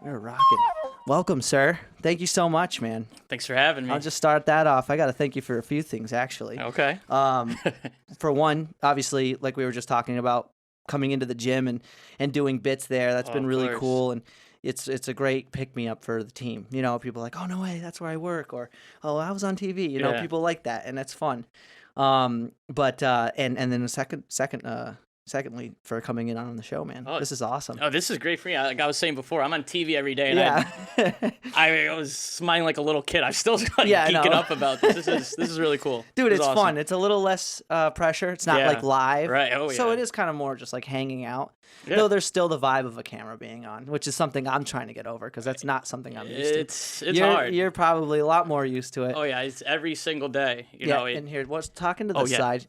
We're rocking. Welcome, sir. Thank you so much, man. Thanks for having me. I'll just start that off. I got to thank you for a few things, actually. Okay. For one, obviously, like we were just talking about, coming into the gym and doing bits there. That's been really cool, and it's a great pick-me-up for the team. You know, people are like, oh, no way, that's where I work, or, oh, I was on TV. You know, people like that, and that's fun. And then secondly, for coming in on the show, man. This is awesome. Oh, this is great for me. Like I was saying before, I'm on TV every day, and I was smiling like a little kid. I'm still geeking up about this. This is really cool. Dude, it's awesome. Fun. It's a little less pressure. It's not like live. Right. Oh, yeah. So it is kind of more just like hanging out. Yeah. Though there's still the vibe of a camera being on, which is something I'm trying to get over because that's not something I'm used to. It's hard. You're probably a lot more used to it. Oh yeah, it's every single day. You know. And here, what's talking to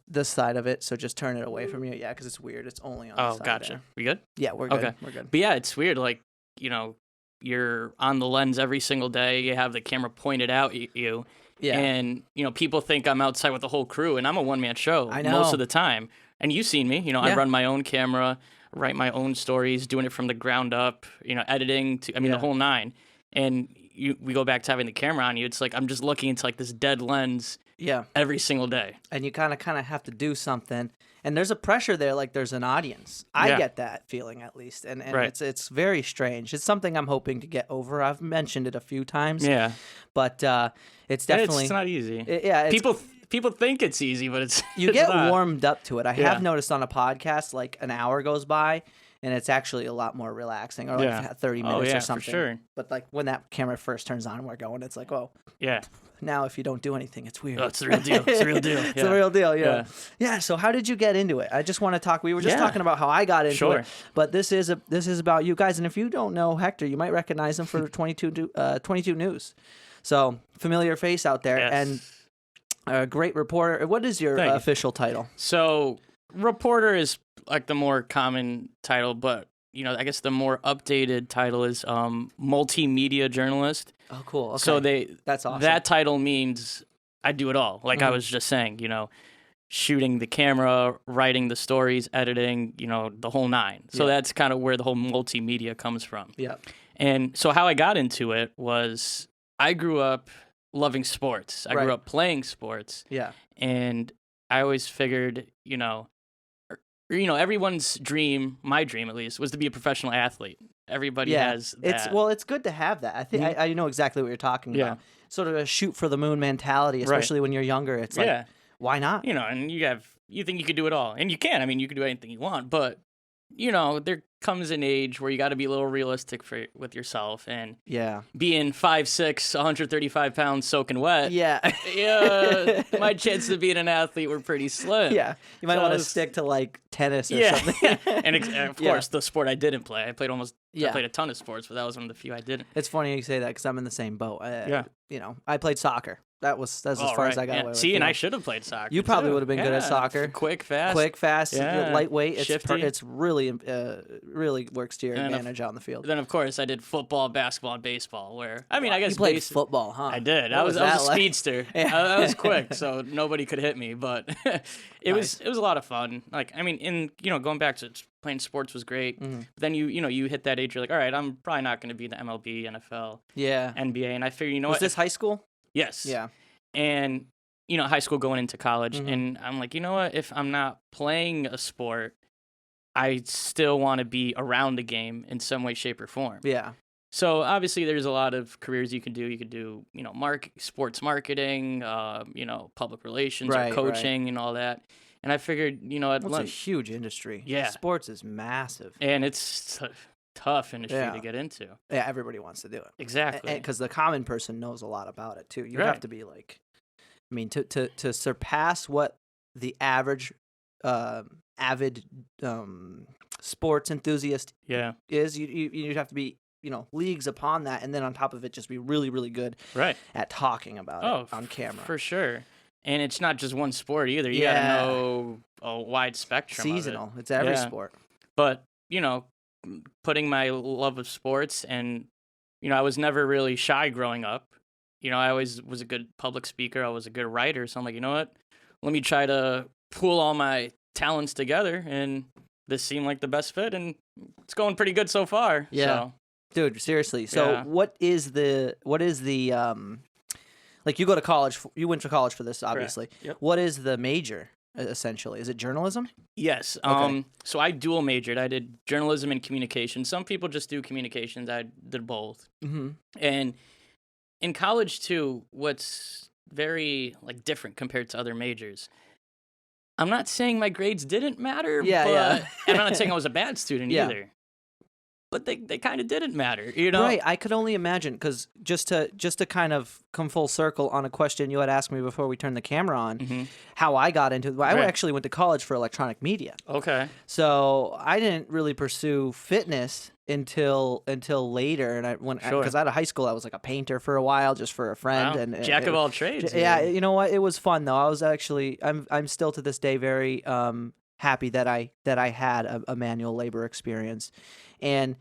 this side of it? So just turn it away from you, because it's weird. It's only on. Oh, gotcha. There. We good? Yeah, we're good. Okay, we're good. But yeah, it's weird. Like, you know, you're on the lens every single day. You have the camera pointed out at you. Yeah. And you know, people think I'm outside with the whole crew, and I'm a one-man show most of the time. And you've seen me. You know, I run my own camera, write my own stories, doing it from the ground up, you know, editing, the whole nine. And we go back to having the camera on you. It's like I'm just looking into like this dead lens every single day. And you kind of have to do something. And there's a pressure there, like there's an audience. I get that feeling at least. And it's very strange. It's something I'm hoping to get over. I've mentioned it a few times. Yeah. But it's definitely... It's not easy. People think it's easy, but it's you get warmed up to it. I have noticed on a podcast, like an hour goes by, and it's actually a lot more relaxing, or like 30 minutes or something. For sure. But like when that camera first turns on and we're going, it's like, oh, yeah. Now if you don't do anything, it's weird. Oh, it's the real deal. It's the real deal. It's the real deal. Yeah. Yeah. So how did you get into it? I just want to talk. We were just talking about how I got into it, but this is about you guys. And if you don't know Hector, you might recognize him for 22 News. So familiar face out there, and a great reporter. What is your official title? So reporter is like the more common title, but you know, I guess the more updated title is multimedia journalist. Oh, cool. Okay. So that's awesome. That title means I do it all. Like I was just saying, you know, shooting the camera, writing the stories, editing, you know, the whole nine. So that's kind of where the whole multimedia comes from. Yeah. And so how I got into it was I grew up loving sports. I grew up playing sports. Yeah. And I always figured, you know, everyone's dream, my dream at least, was to be a professional athlete. Everybody has that. It's good to have that. I think I know exactly what you're talking about. Sort of a shoot for the moon mentality, especially when you're younger. It's like, why not? You know, and you think you could do it all. And you can. I mean, you can do anything you want, but you know, there comes an age where you got to be a little realistic with yourself, and being 5'6", 135 pounds, soaking wet. My chances of being an athlete were pretty slim. Yeah, you might want to stick to like tennis or something. And of course, the sport I didn't play. I played a ton of sports, but that was one of the few I didn't. It's funny you say that because I'm in the same boat. You know, I played soccer. That's as far as I got away with. See, and I should have played soccer. You probably would have been good at soccer. Quick, fast, lightweight. Shifty. It's really works to your advantage on the field. Then of course I did football, basketball, and baseball. Where I guess you played football, huh? I did. I was a speedster. I was quick, so nobody could hit me. But it was a lot of fun. Like I mean, going back to playing sports was great. Mm-hmm. But then you hit that age, you're like, all right, I'm probably not going to be in the MLB, NFL, NBA, and I figured, was this high school? Yes. Yeah. And, high school going into college. Mm-hmm. And I'm like, you know what? If I'm not playing a sport, I still want to be around the game in some way, shape, or form. Yeah. So obviously there's a lot of careers you can do. You could do, sports marketing, public relations, or coaching and all that. And I figured, it's a huge industry. Yeah. Sports is massive. And it's tough industry to get into. Yeah, everybody wants to do it. Exactly. Because the common person knows a lot about it, too. You have to be like, to surpass what the average avid sports enthusiast is, you'd have to be, leagues upon that. And then on top of it, just be really, really good at talking about it on camera. For sure. And it's not just one sport either. You got to know a wide spectrum Seasonal. of it. It's every sport. But, putting my love of sports and, I was never really shy growing up. I always was a good public speaker. I was a good writer. So I'm like, you know what? Let me try to pool all my talents together. And this seemed like the best fit. And it's going pretty good so far. Yeah. So. Dude, seriously. So what is the like you go to college, you went to college for this, obviously. Yep. What is the major, essentially? Is it journalism? Yes. Okay. So I dual majored. I did journalism and communication. Some people just do communications. I did both. Mm-hmm. And in college too, what's very like different compared to other majors. I'm not saying my grades didn't matter, but and I'm not saying I was a bad student either. But they kind of didn't matter, you know? Right. I could only imagine, because just to kind of come full circle on a question you had asked me before we turned the camera on, how I got into it. I actually went to college for electronic media. Okay. So I didn't really pursue fitness until later, and because out of high school I was like a painter for a while, just for a friend. Wow. And Jack of all trades. Yeah, you know what? It was fun though. I was actually I'm still to this day very happy that I had a manual labor experience. And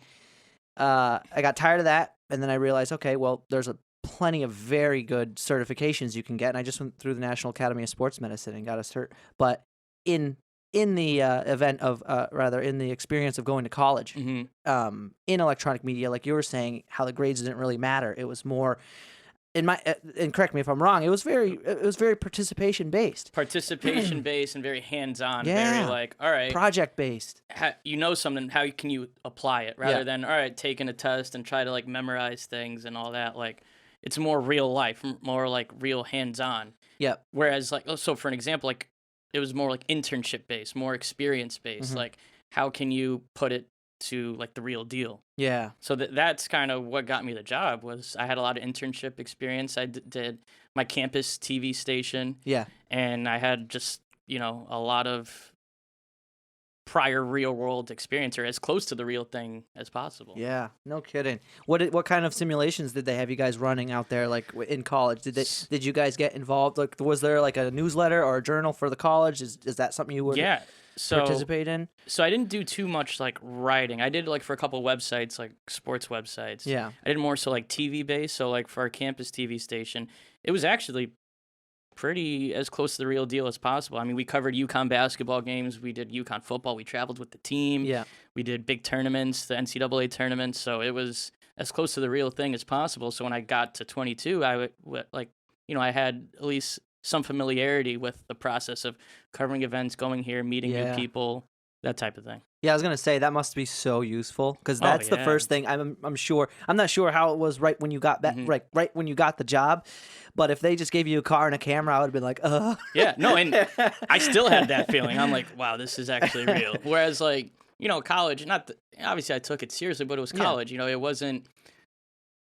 I got tired of that, and then I realized, okay, well, there's plenty of very good certifications you can get, and I just went through the National Academy of Sports Medicine and got a cert. But in the event of in the experience of going to college, in electronic media, like you were saying, how the grades didn't really matter. It was more in my and correct me if I'm wrong. It was very participation based. Participation based and very hands on. Very like, all right, project based. You know something. How can you apply it rather than all right, taking a test and try to like memorize things and all that. Like, it's more real life, more like real hands on. Yep. Whereas like, so for an example, like it was more like internship based, more experience based. Like, how can you put it to like the real deal? Yeah. So that's kind of what got me the job. Was I had a lot of internship experience. I did my campus TV station. Yeah. And I had just, a lot of prior real world experience, or as close to the real thing as possible. Yeah, no kidding. What kind of simulations did they have you guys running out there, like in college? Did you guys get involved? Like, was there like a newsletter or a journal for the college? Is that something you would participate in? So I didn't do too much like writing. I did like for a couple of websites, like sports websites. Yeah. I did more so like TV based. So like for our campus TV station, it was actually pretty as close to the real deal as possible. I mean, we covered UConn basketball games. We did UConn football. We traveled with the team. Yeah. We did big tournaments, the NCAA tournaments. So it was as close to the real thing as possible. So when I got to 22, I I had at least some familiarity with the process of covering events, going here, meeting new people, that type of thing. Yeah, I was gonna say that must be so useful, because that's the first thing. I'm sure. I'm not sure how it was right when you got back, right when you got the job, but if they just gave you a car and a camera, I would have been like, Yeah, no, and I still had that feeling. I'm like, wow, this is actually real. Whereas like, college, obviously I took it seriously, but it was college. It wasn't.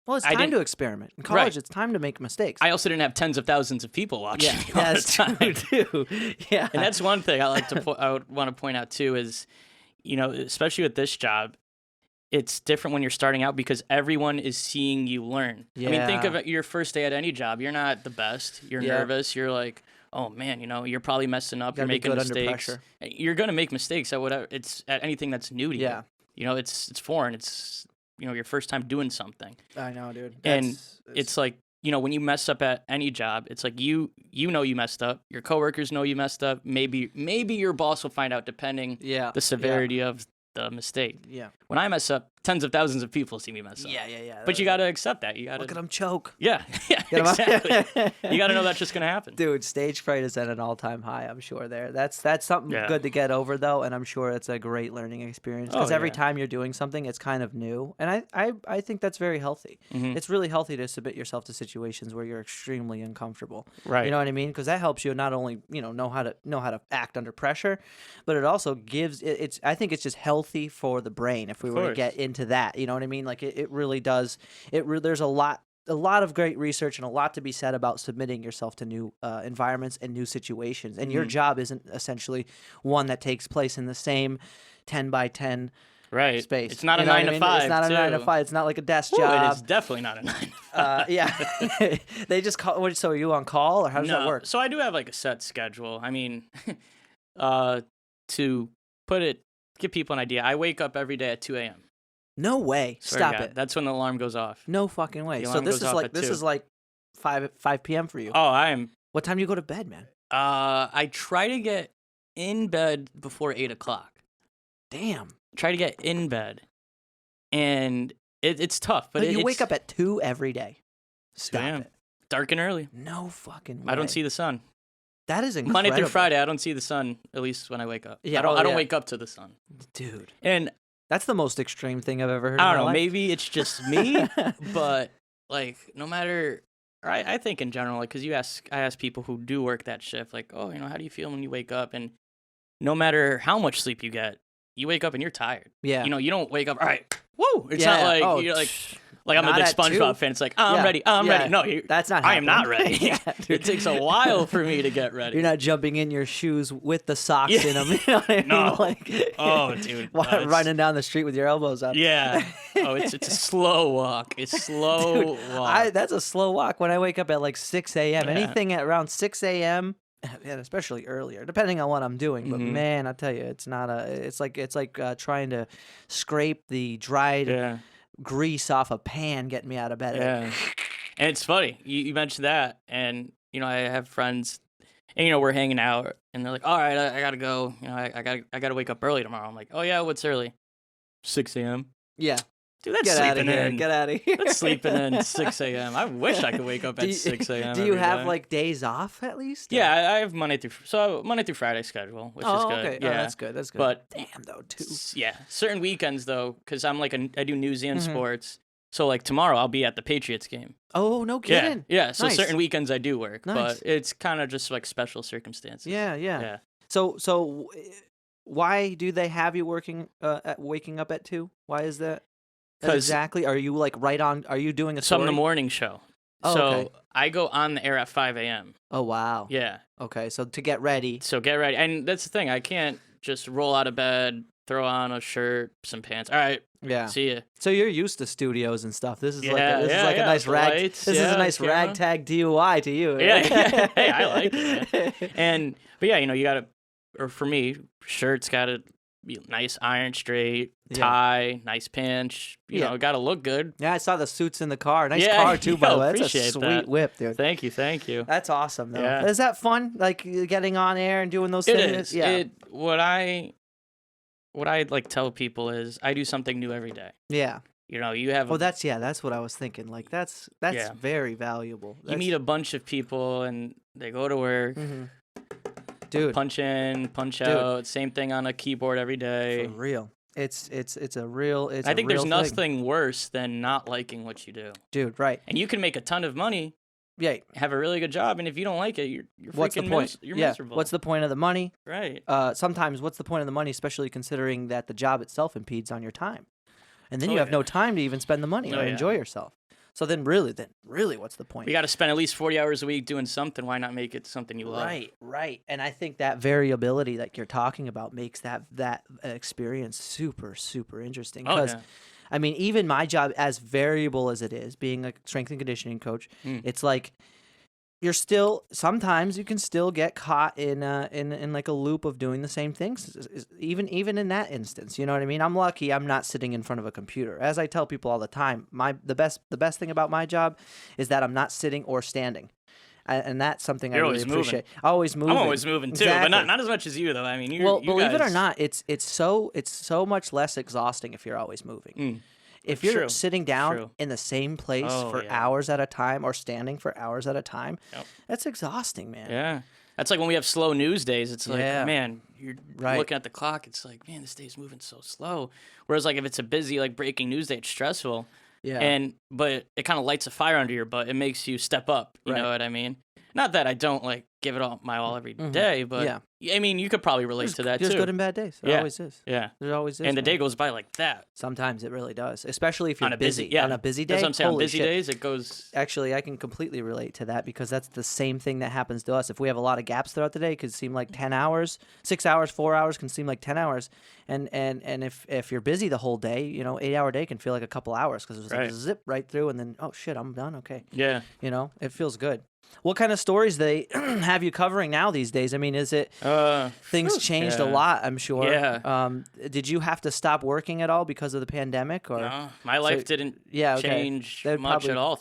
Well, it's time to experiment. In college, it's time to make mistakes. I also didn't have tens of thousands of people watching. Yeah, that's true too. Yeah, and that's one thing I would want to point out too is, especially with this job, it's different when you're starting out because everyone is seeing you learn. Yeah. I mean, think of it, your first day at any job. You're not the best. You're nervous. You're like, oh man, you're probably messing up. You're making mistakes. You're gonna make mistakes at whatever. It's at anything that's new to you. Yeah. It's foreign. It's your first time doing something. I know, dude. It's like, when you mess up at any job, it's like you know you messed up. Your coworkers know you messed up. Maybe your boss will find out, depending the severity of the mistake. Yeah. When I mess up, tens of thousands of people see me mess up. Yeah. But you got to accept that. You got to look at them choke. Yeah, exactly. You got to know that's just going to happen. Dude, stage fright is at an all-time high, I'm sure there. That's something good to get over, though, and I'm sure it's a great learning experience, because every time you're doing something, it's kind of new, and I think that's very healthy. It's really healthy to submit yourself to situations where you're extremely uncomfortable. Right. You know what I mean? Because that helps you not only, know how to act under pressure, but it also gives I think it's just healthy for the brain if we were to get into that. You know what I mean? Like it really does. There's a lot of great research and a lot to be said about submitting yourself to new environments and new situations. And your job isn't essentially one that takes place in the same 10 by 10 space. It's not a 9 to 5. It's not a 9 to 5. It's not like a desk job. It is definitely not a 9 to 5. Yeah. They just call. So are you on call, or how does that work? So I do have like a set schedule. I mean, to give people an idea, I wake up every day at 2 a.m. No way. Stop it. That's when the alarm goes off. No fucking way. So this is like 5 p.m. for you. Oh, I am. What time do you go to bed, man? I try to get in bed before 8 o'clock. Damn. Try to get in bed. And It's tough, but you wake up at 2 every day. Stop it. Dark and early. No fucking way. I don't see the sun. That is incredible. Monday through Friday, I don't see the sun, at least when I wake up. Yeah, I don't wake up to the sun. Dude. And that's the most extreme thing I've ever heard. I don't know. Maybe it's just me, but like no matter. I think in general, like, because I ask people who do work that shift, like, oh, how do you feel when you wake up? And no matter how much sleep you get, you wake up and you're tired. Yeah. You don't wake up, all right, woo. It's not like you're like I'm a big SpongeBob fan. It's like, I'm ready. I'm ready. No, that's not happening. I am not ready. It takes a while for me to get ready. You're not jumping in your shoes with the socks in them. You know what I mean? No. Like, oh, dude. Running down the street with your elbows up. Yeah. Oh, it's a slow walk. It's slow walk. That's a slow walk when I wake up at like 6 a.m. Yeah. Anything at around 6 a.m., and especially earlier, depending on what I'm doing. But man, I tell you, it's not it's like trying to scrape the dried grease off a pan getting me out of bed. Yeah. And it's funny. You mentioned that, and I have friends, and we're hanging out, and they're like, "All right, I gotta go. I gotta wake up early tomorrow." I'm like, "Oh yeah, what's early? 6 a.m." Yeah. Dude, that's sleeping in. Get out of here. That's sleeping in 6 a.m. I wish I could wake up at 6 a.m. Do you have like days off at least? Yeah, I have Monday through Friday schedule, which is good. Okay. Yeah, that's good. That's good. But damn though, too. Yeah, certain weekends though, because I'm like I do news and sports. So like tomorrow I'll be at the Patriots game. Oh, no kidding. Yeah. So nice. Certain weekends I do work, nice. but it's kind of just like special circumstances. Yeah. So why do they have you waking up at 2? Why is that? Exactly. Are you like right on? Are you doing a story? So I'm the morning show. Oh, so okay. I go on the air at 5 a.m. Oh, wow. Yeah. Okay. So to get ready. And that's the thing. I can't just roll out of bed, throw on a shirt, some pants. All right. Yeah. See ya. So you're used to studios and stuff. This is like a nice This is a nice ragtag DUI to you. Yeah. Hey, I like it, man. But yeah, you gotta, or for me, shirts gotta be nice, iron straight, tie, nice pants. You know, gotta look good. Yeah, I saw the suits in the car. Nice car too, by the way. That's a sweet whip, dude. Thank you. That's awesome, though. Yeah. Is that fun? Like getting on air and doing those things? It is. Yeah. What I like tell people is I do something new every day. Yeah. You have. That's what I was thinking. Like that's very valuable. You meet a bunch of people and they go to work. Mm-hmm. Dude, punch in, punch out. Same thing on a keyboard every day. For real. It's a real. I think there's nothing worse than not liking what you do. Dude, right. And you can make a ton of money. Yeah. Have a really good job, and if you don't like it, you're what's the point? You're miserable. What's the point of the money? Right. Sometimes what's the point of the money, especially considering that the job itself impedes on your time, and then you have no time to even spend the money or enjoy yourself. So then really, what's the point? You got to spend at least 40 hours a week doing something. Why not make it something you love? Right. And I think that variability that you're talking about makes that experience super, super interesting. Because, I mean, even my job, as variable as it is, being a strength and conditioning coach, it's like sometimes you can still get caught in like a loop of doing the same things, even in that instance. You know what I mean? I'm lucky I'm not sitting in front of a computer. As I tell people all the time, the best thing about my job is that I'm not sitting or standing. And that's something I really appreciate. Always moving. I'm always moving too, but not as much as you though. I mean, believe it or not, it's so much less exhausting if you're always moving. If you're sitting down in the same place for hours at a time or standing for hours at a time, that's exhausting, man. Yeah. That's like when we have slow news days. It's like, man, you're looking at the clock. It's like, man, this day's moving so slow. Whereas like if it's a busy like breaking news day, it's stressful. Yeah. But it kind of lights a fire under your butt. It makes you step up. You know what I mean? Not that I don't like give it all my all every day, but I mean, you could probably relate to that too. There's good and bad days. There always is. Yeah. There always is. And the day goes by like that. Sometimes it really does, especially if you're busy. On a busy day. That's what I'm saying. On busy days, it goes. Actually, I can completely relate to that because that's the same thing that happens to us. If we have a lot of gaps throughout the day, it could seem like 10 hours. 6 hours, 4 hours can seem like 10 hours. And if you're busy the whole day, 8-hour day can feel like a couple hours because it's like a zip right through and then, oh shit, I'm done. Okay. Yeah. It feels good. What kind of stories they have you covering now these days? I mean, is it things changed a lot? I'm sure. Yeah. Did you have to stop working at all because of the pandemic? Or no, my life didn't change much at all.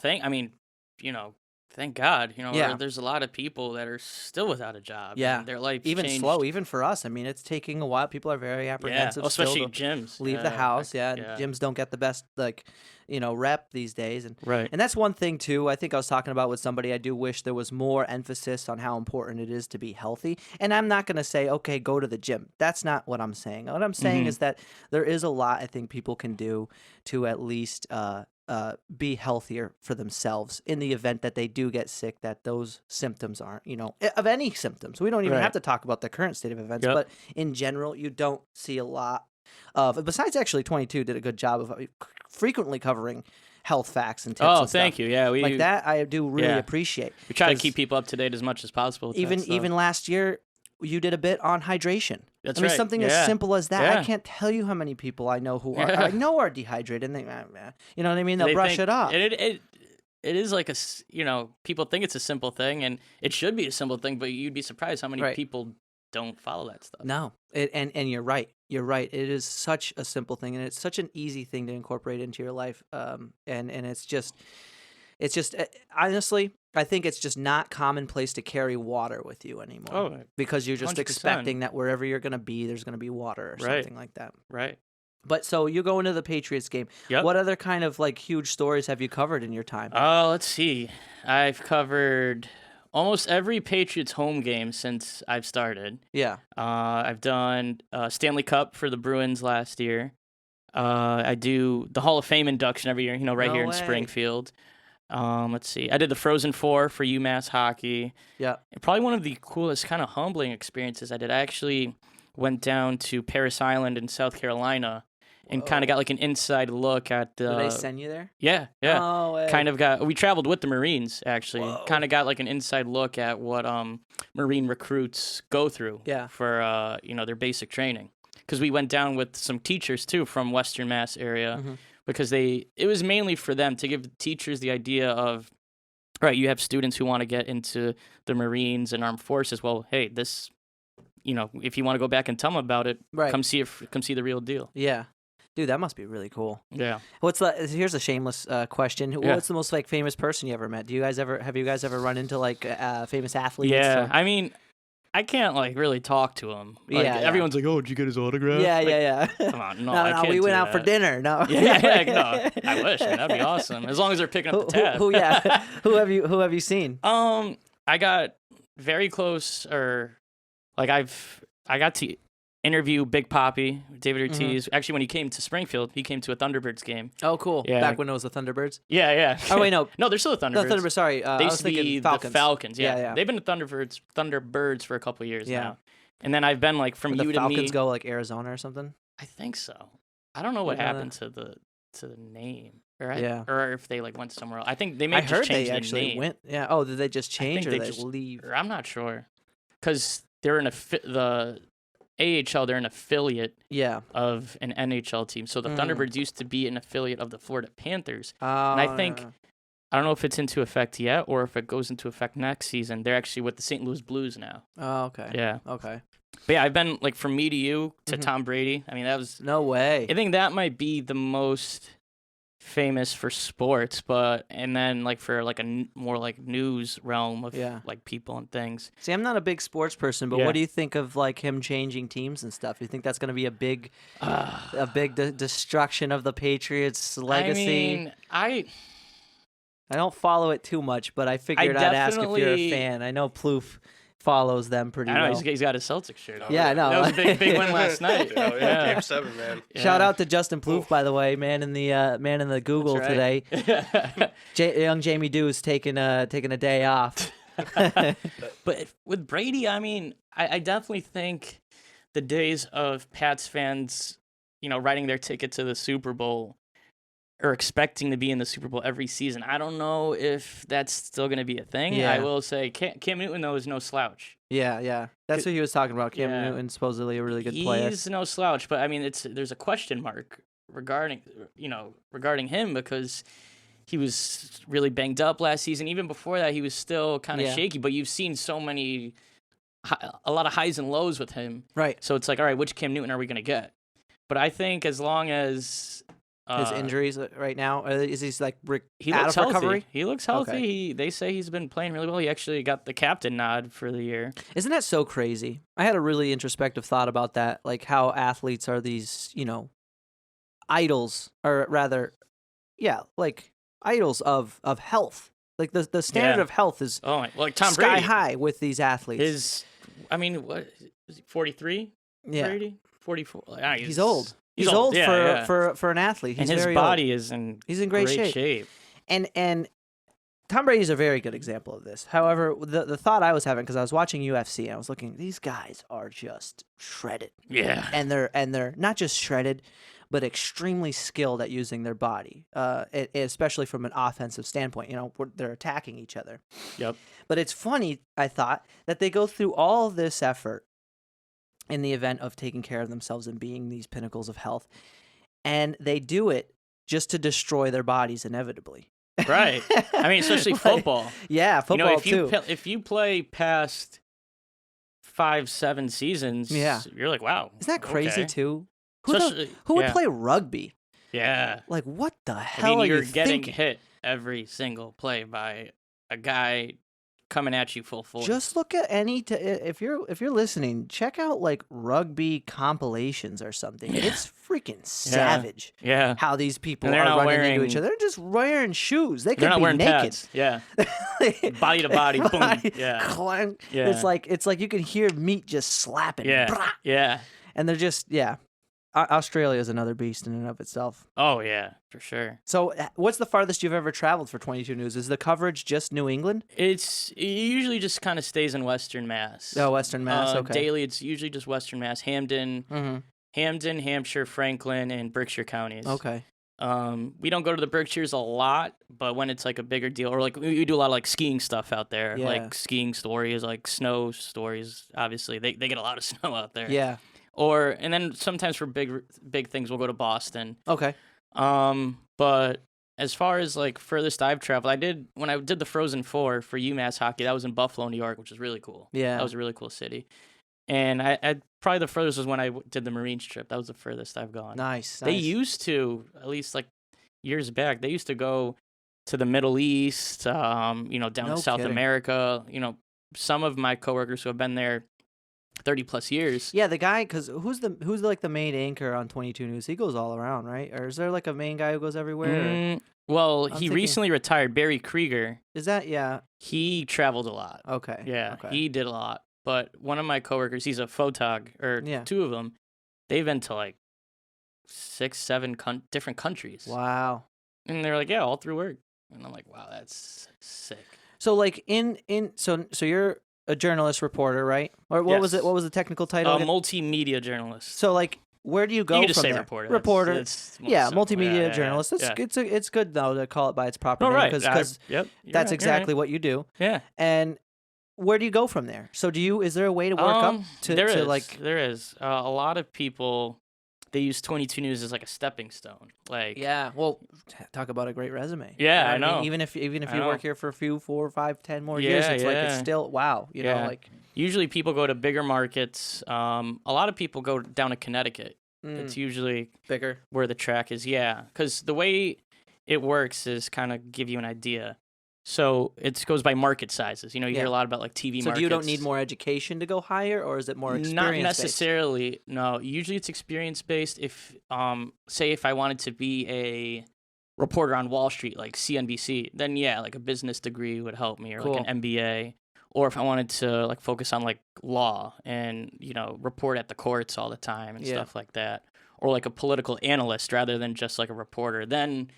Thank God, Yeah. there's a lot of people that are still without a job. Yeah. And their life Even changed. slow, even for us. I mean, it's taking a while. People are very apprehensive especially still to gyms. leave the house. Yeah. yeah. Gyms don't get the best, rep these days. Right. And that's one thing, too. I think I was talking about with somebody. I do wish there was more emphasis on how important it is to be healthy. And I'm not going to say, okay, go to the gym. That's not what I'm saying. What I'm saying is that there is a lot I think people can do to at least be healthier for themselves in the event that they do get sick, that those symptoms aren't, of any symptoms. We don't even have to talk about the current state of events, but in general, you don't see a lot of, besides actually 22 did a good job of frequently covering health facts and tips and stuff. Thank you. Yeah, like that I do really appreciate. We try to keep people up to date as much as possible. Even last year, you did a bit on hydration. That's I mean, right. something as simple as that. I can't tell you how many people I know who are are dehydrated, and they, you know what I mean? They'll brush it off. It is like people think it's a simple thing, and it should be a simple thing, but you'd be surprised how many people don't follow that stuff. No, and you're right. You're right. It is such a simple thing, and it's such an easy thing to incorporate into your life. And it's just honestly, I think it's just not commonplace to carry water with you anymore. Because you're just 100%. expecting that wherever you're going to be, there's going to be water or something like that. Right. But so you go into the Patriots game. Yep. What other kind of huge stories have you covered in your time? Let's see. I've covered almost every Patriots home game since I've started. Yeah. I've done Stanley Cup for the Bruins last year. I do the Hall of Fame induction every year, here in Springfield. Let's see. I did the Frozen Four for UMass hockey. Yeah. And probably one of the coolest kind of humbling experiences I did. I actually went down to Parris Island in South Carolina and kind of got an inside look at the... Did they send you there? Yeah. No way. We traveled with the Marines, actually. Whoa. Kind of got an inside look at what Marine recruits go through for, their basic training. Because we went down with some teachers, too, from Western Mass area. Mm-hmm. Because it was mainly for them to give the teachers the idea of, right, you have students who want to get into the Marines and armed forces. Well, hey, this, if you want to go back and tell them about it, come see the real deal. Yeah. Dude, that must be really cool. Yeah. Here's a shameless question. What's the most famous person you ever met? Have you guys ever run into famous athletes? Yeah. I mean, I can't really talk to him. Everyone's like, "Oh, did you get his autograph?" Yeah. Come on, no, no. We went out for dinner. No. No. I wish, man. That'd be awesome. As long as they're picking up the tab. Who have you seen? I got very close, I got to interview Big Papi, David Ortiz. Mm-hmm. Actually, when he came to Springfield, he came to a Thunderbirds game. Oh, cool. Yeah. Back when it was the Thunderbirds? Yeah. Oh, wait, no. No, they're still the Thunderbirds. The Thunderbirds, sorry. They used to be Falcons. the Falcons, yeah. They've been the Thunderbirds for a couple of years now. And then I've been from you to me. The Falcons go Arizona or something? I think so. I don't know what happened to the name. Or if they went somewhere else. I think they may just change the name. Went. Yeah. Oh, did they just change or they just leave? I'm not sure. Because they're in the AHL, they're an affiliate of an NHL team. So the Thunderbirds used to be an affiliate of the Florida Panthers. And I think, I don't know if it's into effect yet or if it goes into effect next season. They're actually with the St. Louis Blues now. Oh, okay. Yeah. Okay. But yeah, I've been from me to you to Tom Brady. I mean, that was... No way. I think that might be the most famous for sports, and then for a more news realm of people and things. See, I'm not a big sports person, but what do you think of him changing teams and stuff? You think that's going to be a big destruction of the Patriots' legacy? I mean, I don't follow it too much, but I figured I'd ask if you're a fan. I know Plouffe follows them pretty well. I know, he's got his Celtics shirt on. Yeah, I know. That was a big win last night. Game 7, man. Yeah. Shout out to Justin Plouffe, by the way, man in the Google today. Young Jamie Dew's taking a day off. But with Brady, I mean, I definitely think the days of Pats fans, writing their ticket to the Super Bowl or expecting to be in the Super Bowl every season. I don't know if that's still going to be a thing. Yeah. I will say Cam Newton, though, is no slouch. Yeah. That's what he was talking about. Cam Newton, supposedly a really good player. He's no slouch, but I mean, there's a question mark regarding him because he was really banged up last season. Even before that, he was still kind of shaky, but you've seen a lot of highs and lows with him. Right. So it's all right, which Cam Newton are we going to get? But I think as long as His injuries right now? Is he like he out looks of healthy. recovery? He looks healthy. Okay. They say he's been playing really well. He actually got the captain nod for the year. Isn't that so crazy? I had a really introspective thought about that, like how athletes are these, idols, or rather, like idols of health. Like the standard of health is like Tom sky Brady. high with these athletes. What is he, 43? Yeah. Brady? 44. He's old. He's old for an athlete. And his body is he's in great shape. And Tom Brady's a very good example of this. However, the thought I was having, because I was watching UFC and I was looking, these guys are just shredded. Yeah. And they're not just shredded, but extremely skilled at using their body, especially from an offensive standpoint. They're attacking each other. Yep. But it's funny, I thought, that they go through all this effort in the event of taking care of themselves and being these pinnacles of health, and they do it just to destroy their bodies inevitably. Right. I mean, especially football. Yeah, football too. If you play past 5-7 seasons, you're like, wow. Isn't that crazy too? Who would play rugby? Yeah. Like, what the hell are you thinking? You're getting hit every single play by a guy coming at you full force. Just look at if you're listening, check out like rugby compilations or something. It's freaking savage. Yeah. How these people are running into each other. They're just wearing shoes. They're not wearing naked. Pads. Yeah. Body to body. Boom. Yeah. Clank. Yeah. It's like you can hear meat just slapping. Yeah. Brah. Yeah. And they're just Australia is another beast in and of itself. Oh, yeah, for sure. So what's the farthest you've ever traveled for 22 News? Is the coverage just New England? It usually just kind of stays in Western Mass. Oh, Western Mass, okay. Daily, it's usually just Western Mass. Hamden, Hampshire, Franklin, and Berkshire counties. Okay. We don't go to the Berkshires a lot, but when it's like a bigger deal, or like we do a lot of like skiing stuff out there, like skiing stories, like snow stories. Obviously, they get a lot of snow out there. Yeah. And then sometimes for big things, we'll go to Boston. Okay. But as far as like furthest I've traveled, when I did the Frozen Four for UMass hockey, that was in Buffalo, New York, which was really cool. Yeah. That was a really cool city. And I probably the furthest was when I did the Marines trip. That was the furthest I've gone. Nice. They used to, at least like years back, they used to go to the Middle East, down to South America. Some of my coworkers who have been there 30 plus years. Yeah, the guy, because who's like the main anchor on 22 News? He goes all around, right? Or is there like a main guy who goes everywhere? Well, he recently retired. Barry Krieger. Is that, yeah? He traveled a lot. Okay. Yeah, okay. He did a lot. But one of my coworkers, he's a photog, or two of them, they've been to like 6-7 different countries. Wow. And they're like, yeah, all through work. And I'm like, wow, that's sick. So like so you're a journalist reporter, right? Or what was it? What was the technical title? Multimedia journalist. So like, where do you go you can just from say there? reporter. Reporter. That's multimedia journalist. It's good though to call it by its proper name, because that's exactly what you do. Yeah. And where do you go from there? So is there a way to work up to there is. A lot of people, they use 22 News as like a stepping stone. Like, yeah, well, talk about a great resume. Yeah, I know. mean, even if you work here for a few 4, 5, 10 more years, it's like it's still wow. You know, like usually people go to bigger markets. A lot of people go down to Connecticut. It's usually bigger where the track is. Yeah, because the way it works is kind of give you an idea. So it goes by market sizes. You hear a lot about like TV markets. So you don't need more education to go higher, or is it more experience-based? Not necessarily. No, usually it's experience-based. If if I wanted to be a reporter on Wall Street, like CNBC, then like a business degree would help me, or like an MBA. Or if I wanted to like focus on like law and report at the courts all the time and stuff like that, or like a political analyst rather than just like a reporter, then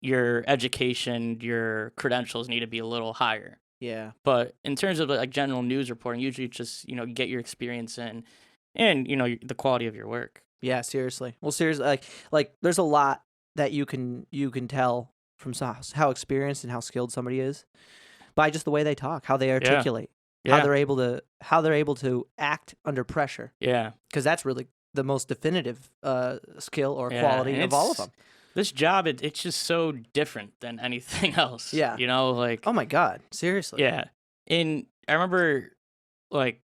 your education, your credentials need to be a little higher. Yeah. But in terms of like general news reporting, usually just, get your experience in and, the quality of your work. Yeah, seriously. Well, seriously, like there's a lot that you can tell from how experienced and how skilled somebody is by just the way they talk, how they articulate, how they're able to act under pressure. Yeah. Because that's really the most definitive skill or quality of all of them. This job, it's just so different than anything else. Yeah. Like... Oh, my God. Seriously. Yeah. I remember, like,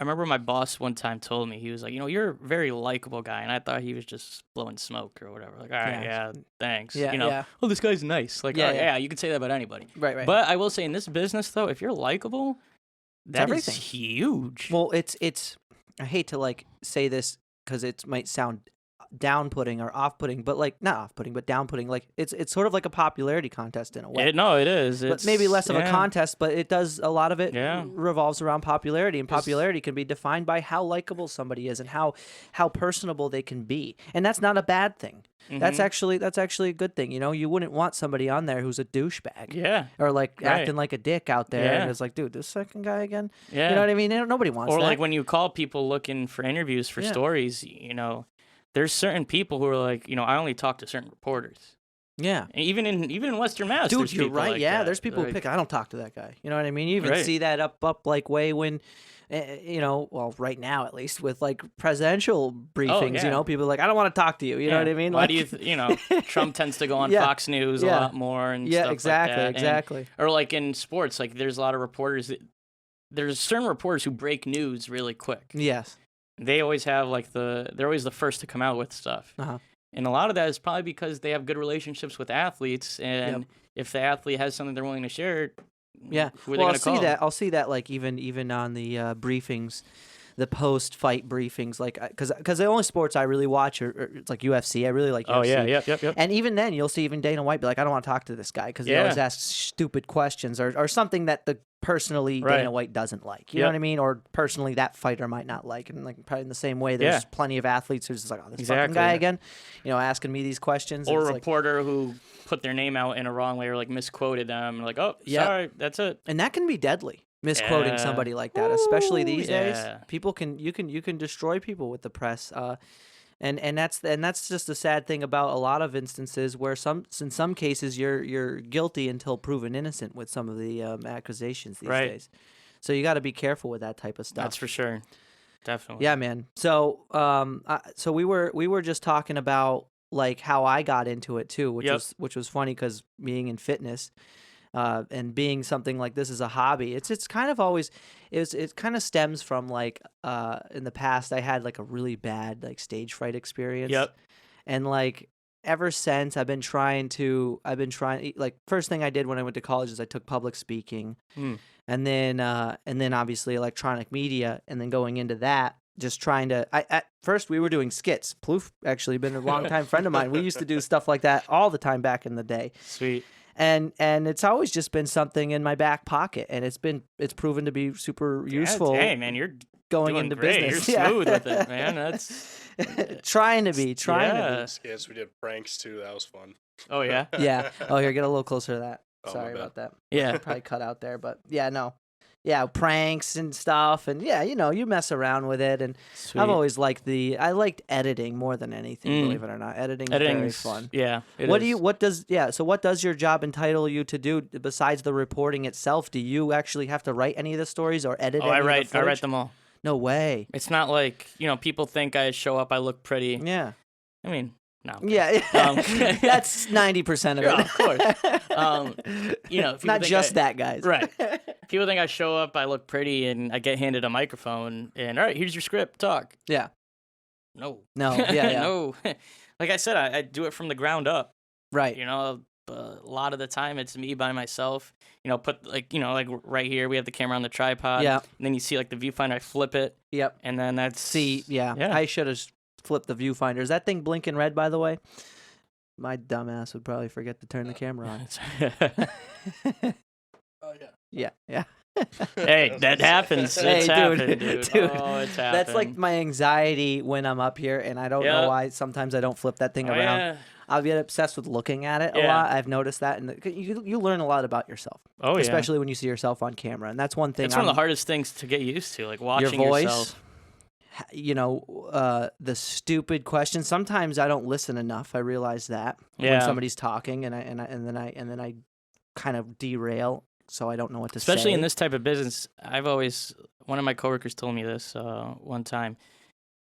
I remember my boss one time told me, he was like, you're a very likable guy. And I thought he was just blowing smoke or whatever. Like, all right, yeah, thanks. Yeah. Oh, this guy's nice. Like, yeah, you could say that about anybody. Right. But I will say in this business, though, if you're likable, that is huge. Well, it's I hate to like say this because it might sound down-putting or off-putting, but like not off-putting, but down-putting. Like it's sort of like a popularity contest in a way. No, it is. But maybe less of a contest, but it does a lot of it revolves around popularity, and popularity can be defined by how likable somebody is and how personable they can be, and that's not a bad thing. Mm-hmm. That's actually a good thing. You wouldn't want somebody on there who's a douchebag. Yeah. Or like acting like a dick out there. Yeah. And it's like, dude, this second guy again. Yeah. You know what I mean? Nobody wants that. Or like when you call people looking for interviews for stories, there's certain people who are like, I only talk to certain reporters. Yeah. And even in Western Mass, dude, there's you're people right. like yeah, that. There's people who pick. I don't talk to that guy. You know what I mean? You even see that up like way when. Well, right now at least with like presidential briefings, people are like, I don't want to talk to you. You know what I mean? Why like, do you, Trump tends to go on Fox News a lot more and stuff exactly, like that. Exactly. Or like in sports, like there's a lot of reporters. There's certain reporters who break news really quick. Yes. They always have they're always the first to come out with stuff. Uh-huh. And a lot of that is probably because they have good relationships with athletes, and if the athlete has something they're willing to share. Yeah, who are they gonna call? I'll see that like even on the briefings, the post-fight briefings, like because the only sports I really watch are it's like UFC. I really like UFC. Oh yeah, yep. And even then, you'll see even Dana White be like, I don't want to talk to this guy because he always asks stupid questions or something that Dana White doesn't like. You know what I mean? Or personally, that fighter might not like. And like probably in the same way, there's plenty of athletes who's just like, oh, this fucking guy again, asking me these questions. Or a reporter who put their name out in a wrong way or like misquoted them. Like, oh, sorry, that's it. And that can be deadly. Misquoting somebody like that, especially these days, you can destroy people with the press. And that's just a sad thing about a lot of instances where in some cases you're guilty until proven innocent with some of the accusations these days. So you got to be careful with that type of stuff. That's for sure, definitely. Yeah, man. So so we were just talking about like how I got into it too, which was funny because being in fitness. And being something like this is a hobby. It's kind of always it kind of stems from like in the past I had like a really bad like stage fright experience. Yep. And like ever since I've been trying like first thing I did when I went to college is I took public speaking. And then obviously electronic media, and then going into that just trying to at first we were doing skits. Plouffe actually been a longtime friend of mine. We used to do stuff like that all the time back in the day. Sweet. And it's always just been something in my back pocket, and it's proven to be super useful. Hey man, you're going doing into great. business. You're smooth with it, man. That's trying to be. Skits. We did pranks too. That was fun. Oh yeah. Yeah. Oh, here, get a little closer to that. Sorry about that. Yeah. Probably cut out there, but yeah, no. Yeah, pranks and stuff, and yeah, you mess around with it, and Sweet. I've always liked I liked editing more than anything. Believe it or not, editing is very fun. Yeah, So what does your job entitle you to do besides the reporting itself? Do you actually have to write any of the stories or edit? I write them all. No way. It's not like people think I show up, I look pretty. Yeah. I mean. No. Yeah, that's 90% of it. Of course. Not just that, guys. Right. People think I show up, I look pretty, and I get handed a microphone, and all right, here's your script, talk. Yeah. No. Yeah. No. Like I said, I do it from the ground up. Right. A lot of the time it's me by myself. Put like right here we have the camera on the tripod. Yeah. And then you see like the viewfinder, I flip it. Yep. And then that's yeah. I should have flip the viewfinder. Is that thing blinking red, by the way? My dumbass would probably forget to turn the camera on. Oh yeah. Yeah. Hey, that happens. It's happened, dude. Oh, it's happened. That's like my anxiety when I'm up here, and I don't know why. Sometimes I don't flip that thing around. Yeah. I'll get obsessed with looking at it a lot. I've noticed that, and you learn a lot about yourself. Oh, yeah. Especially when you see yourself on camera, and that's one thing. It's one of the hardest things to get used to, like watching your voice. Yourself. The stupid questions. Sometimes I don't listen enough. I realize that when somebody's talking, and then I kind of derail, so I don't know what to say. Especially in this type of business, one of my coworkers told me this one time.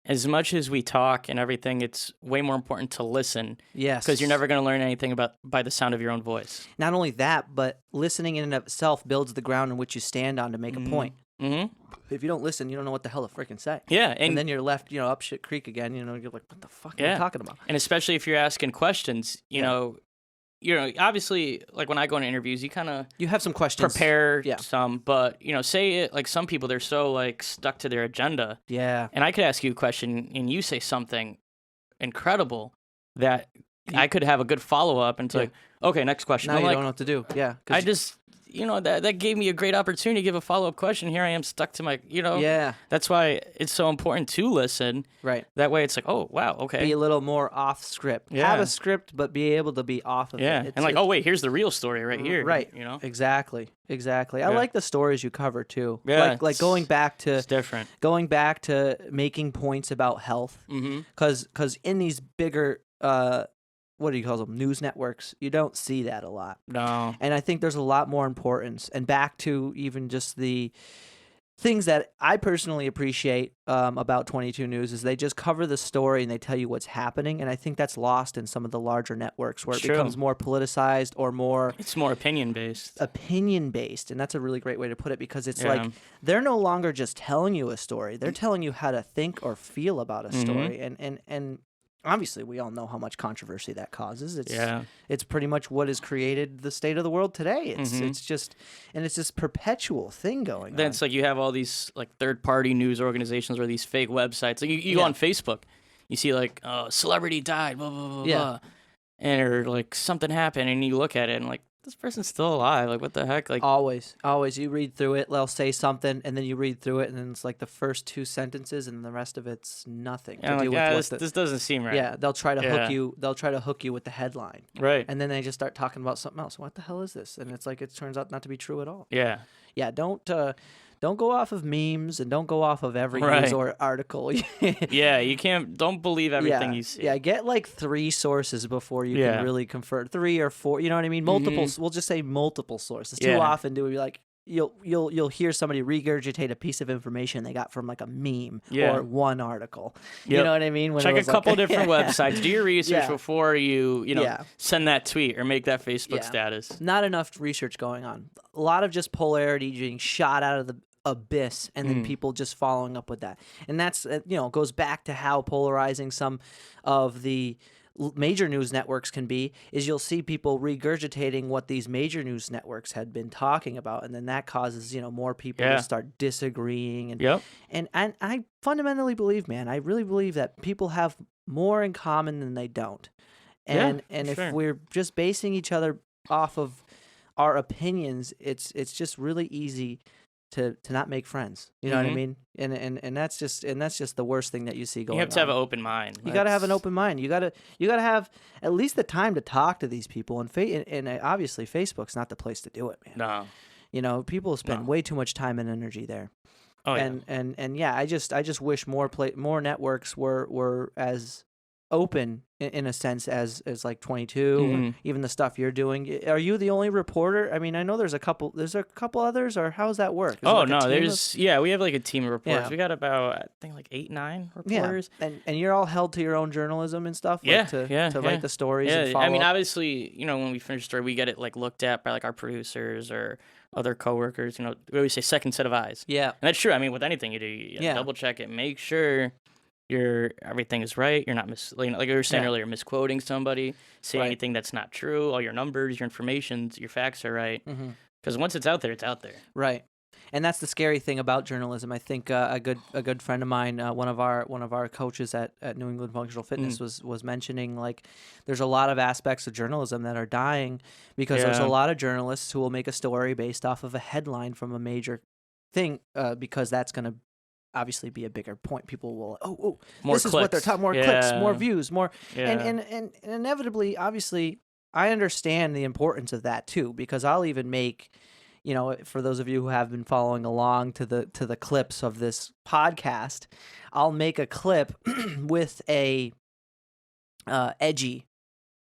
As much as we talk and everything, it's way more important to listen. Yes. Because you're never going to learn anything by the sound of your own voice. Not only that, but listening in and of itself builds the ground in which you stand on to make a point. Mm-hmm. If you don't listen, you don't know what the hell to freaking say. Yeah, and then you're left, up shit creek again. You're like, what the fuck are you talking about? And especially if you're asking questions, you know, obviously, like when I go into interviews, you have some questions, prepare some, but say it like some people, they're so like stuck to their agenda. Yeah. And I could ask you a question, and you say something incredible that I could have a good follow up, and it's like, okay, next question. Now you don't know what to do. Yeah. I just. That gave me a great opportunity to give a follow-up question. Here I am stuck to my, Yeah. That's why it's so important to listen. Right. That way it's like, oh, wow, okay. Be a little more off script. Yeah. Have a script, but be able to be off of it. Yeah. And like, oh, wait, here's the real story right here. Right. Exactly. I like the stories you cover too. Yeah. Like going back to. It's different. Going back to making points about health. Mm-hmm. Because in these bigger, what do you call them? News networks. You don't see that a lot. No. And I think there's a lot more importance. And back to even just the things that I personally appreciate about 22 News is they just cover the story and they tell you what's happening. And I think that's lost in some of the larger networks where it becomes more politicized or more... It's more opinion-based. Opinion-based. And that's a really great way to put it because it's like they're no longer just telling you a story. They're telling you how to think or feel about a story. And obviously, we all know how much controversy that causes. It's pretty much what has created the state of the world today. It's just this perpetual thing going on. Then it's like you have all these like third-party news organizations or these fake websites. Like you go on Facebook, you see like celebrity died, blah blah blah blah, and or like something happened, and you look at it and like this person's still alive. Like what the heck? Like always you read through it. They'll say something, and then you read through it, and then it's like the first 2 sentences, and the rest of it's nothing to do with this doesn't seem right. Yeah, they'll try to hook you. They'll try to hook you with the headline, right? And then they just start talking about something else. What the hell is this? And it's like it turns out not to be true at all. Yeah. Don't go off of memes and don't go off of every news or article. Yeah, you can't. Don't believe everything you see. Yeah, get like 3 sources before you can really confirm. 3 or 4. You know what I mean? Multiple. We'll just say multiple sources. Too often do we like you'll hear somebody regurgitate a piece of information they got from like a meme or one article. Yep. You know what I mean? Check a couple different websites. Do your research before you send that tweet or make that Facebook status. Not enough research going on. A lot of just polarity being shot out of the abyss and then people just following up with that. And that's goes back to how polarizing some of the major news networks can be is you'll see people regurgitating what these major news networks had been talking about, and then that causes more people to start disagreeing. And I fundamentally believe, man, I really believe that people have more in common than they don't. And if we're just basing each other off of our opinions, it's just really easy to not make friends. You know what I mean? And that's just the worst thing that you see going on. You have to have an open mind. You got to have an open mind. You got to have at least the time to talk to these people. And obviously Facebook's not the place to do it, man. No. People spend way too much time and energy there. Oh yeah. And yeah, I just wish more networks were as open in a sense as like 22 or even the stuff you're doing. Are you the only reporter? I mean, I know there's a couple others, or how does that work? We have like a team of reporters. We got about I think like 8-9 reporters. And you're all held to your own journalism and stuff, to write the stories and follow up. Obviously, when we finish a story, we get it like looked at by like our producers or other coworkers. We always say second set of eyes. Yeah. And that's true. I mean, with anything you do, you double check it, make sure everything is right. You're not like you were saying earlier, misquoting somebody, saying anything that's not true. All your numbers, your information, your facts are right. Because once it's out there, it's out there. Right. And that's the scary thing about journalism. I think a good friend of mine, one of our coaches at New England Functional Fitness was mentioning like there's a lot of aspects of journalism that are dying because there's a lot of journalists who will make a story based off of a headline from a major thing because that's going to obviously be a bigger point. People will more this clicks. Is what they're talking, more clicks, more views, more and inevitably, obviously, I understand the importance of that too, because I'll even make, for those of you who have been following along to the clips of this podcast, I'll make a clip with a edgy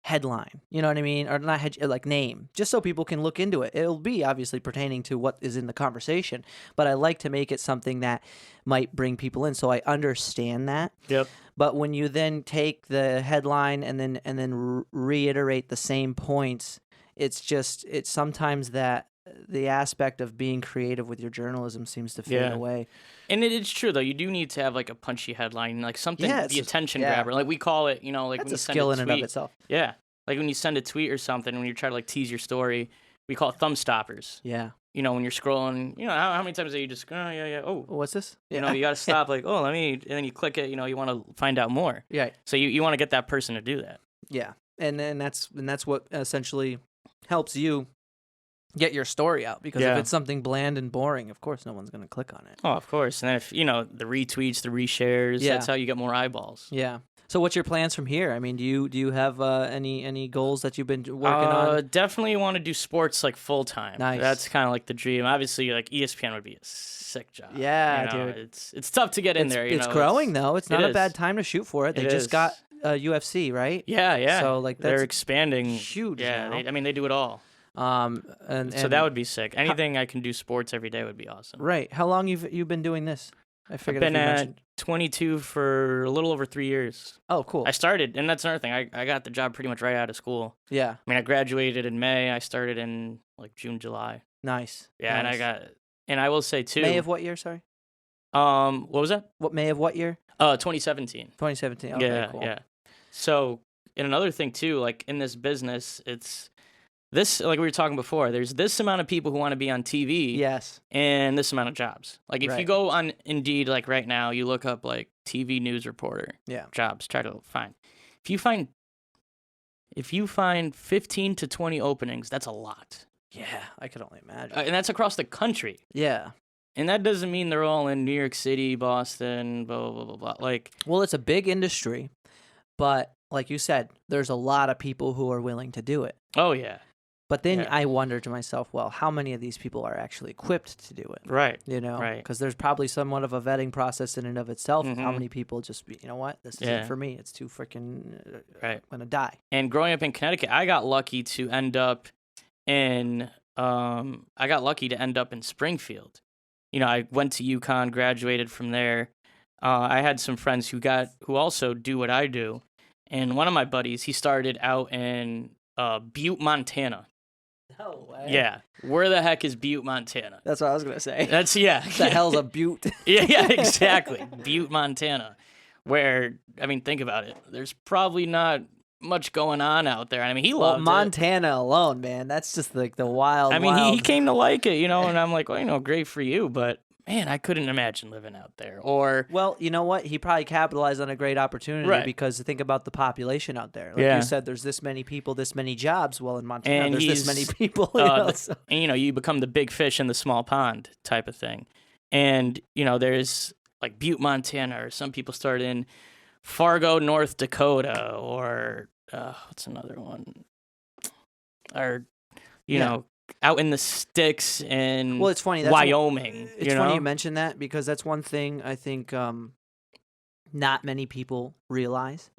headline, you know what I mean? Or not like name, just so people can look into it. It'll be obviously pertaining to what is in the conversation, but I like to make it something that might bring people in, so I understand that. Yep. But when you then take the headline and then reiterate the same points, it's sometimes that the aspect of being creative with your journalism seems to fade away. And it's true though. You do need to have like a punchy headline, like something, the attention grabber. Like we call it, like that's when you a send skill a in tweet. and of itself. Yeah, like when you send a tweet or something, when you try to like tease your story, we call it thumb stoppers. Yeah. When you're scrolling, how many times do you just oh, what's this? You got to stop like, oh, let me, and then you click it, you want to find out more. Yeah. So you want to get that person to do that. Yeah. And then that's what essentially helps you get your story out, because if it's something bland and boring, of course no one's going to click on it. Oh, of course. And if, the retweets, the reshares, that's how you get more eyeballs. Yeah. So what's your plans from here? I mean, do you have any goals that you've been working on? Definitely want to do sports like full time. Nice. That's kind of like the dream. Obviously, like ESPN would be a sick job. Yeah, dude. It's tough to get in there. It's growing though. It's not a bad time to shoot for it. They just got UFC, right? Yeah. So like they're expanding huge. Yeah, now. They do it all. And so that would be sick. Anything I can do sports every day would be awesome. Right. How long you've been doing this? I figured I've been at 22 for a little over 3 years. Oh, cool. I started, and that's another thing. I got the job pretty much right out of school. Yeah. I mean, I graduated in May. I started in like June, July. Nice. Yeah, nice. And I will say too. May of what year? Sorry. What was that? What May of what year? 2017. 2017. Okay, yeah, cool. Yeah. So, and another thing too, like in this business, it's this, like we were talking before, there's this amount of people who want to be on TV. Yes. And this amount of jobs. Like if you go on Indeed, like right now, you look up like TV news reporter. Yeah. Jobs, try to find. If you find 15 to 20 openings, that's a lot. Yeah, I could only imagine. And that's across the country. Yeah. And that doesn't mean they're all in New York City, Boston, blah, blah, blah, blah. Like, well, it's a big industry, but like you said, there's a lot of people who are willing to do it. Oh, yeah. But then I wonder to myself, well, how many of these people are actually equipped to do it? Right. Right. Because there's probably somewhat of a vetting process in and of itself. Mm-hmm. How many people just, you know what, this isn't for me. It's too freaking, I'm going to die. And growing up in Connecticut, I got lucky to end up in Springfield. I went to UConn, graduated from there. I had some friends who also do what I do. And one of my buddies, he started out in Butte, Montana. No way. Yeah. Where the heck is Butte, Montana? That's what I was going to say. What the hell's a Butte? yeah, exactly. Butte, Montana. Where, I mean, think about it. There's probably not much going on out there. I mean, he loved Montana alone, man. That's just like the wild. I mean, he came to like it, and I'm like, well, great for you, but man, I couldn't imagine living out there. Well, you know what? He probably capitalized on a great opportunity because think about the population out there. Like you said, there's this many people, this many jobs. Well, in Montana, and there's this many people. And you become the big fish in the small pond type of thing. And there's like Butte, Montana, or some people start in Fargo, North Dakota, or what's another one? Or out in the sticks in it's funny. Wyoming. It's funny you mention that, because that's one thing I think not many people realize,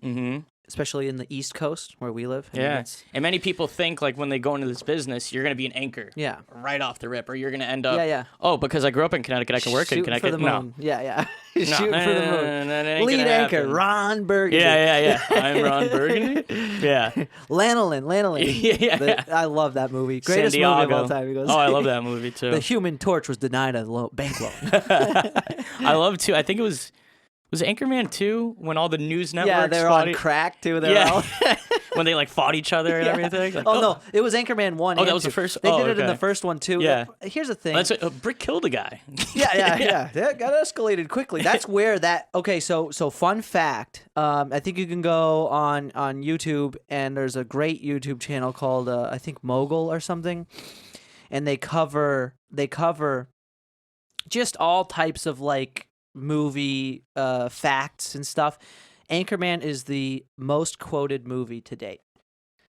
especially in the East Coast where we live. And many people think like when they go into this business, you're going to be an anchor right off the rip, or you're going to end up, oh, because I grew up in Connecticut, I can work in Connecticut. For the moon. No. Yeah. Shooting for the moon. Lead anchor, happen. Ron Burgundy. Yeah. I'm Ron Burgundy. Yeah. Lanolin. I love that movie. Greatest movie of all time. He goes, I love that movie too. The Human Torch was denied a bank loan. I love too. I think it was Anchorman 2 when all the news networks? Yeah, they're on crack too. When they like fought each other and everything. Like, no, it was Anchorman 1. Oh, that was the first. They did it in the first one too. Yeah. Here's the thing. Brick killed a guy. Yeah. That got escalated quickly. That's where that. Okay, so fun fact. I think you can go on YouTube, and there's a great YouTube channel called I think Mogul or something, and they cover just all types of like movie facts and stuff. Anchorman is the most quoted movie to date.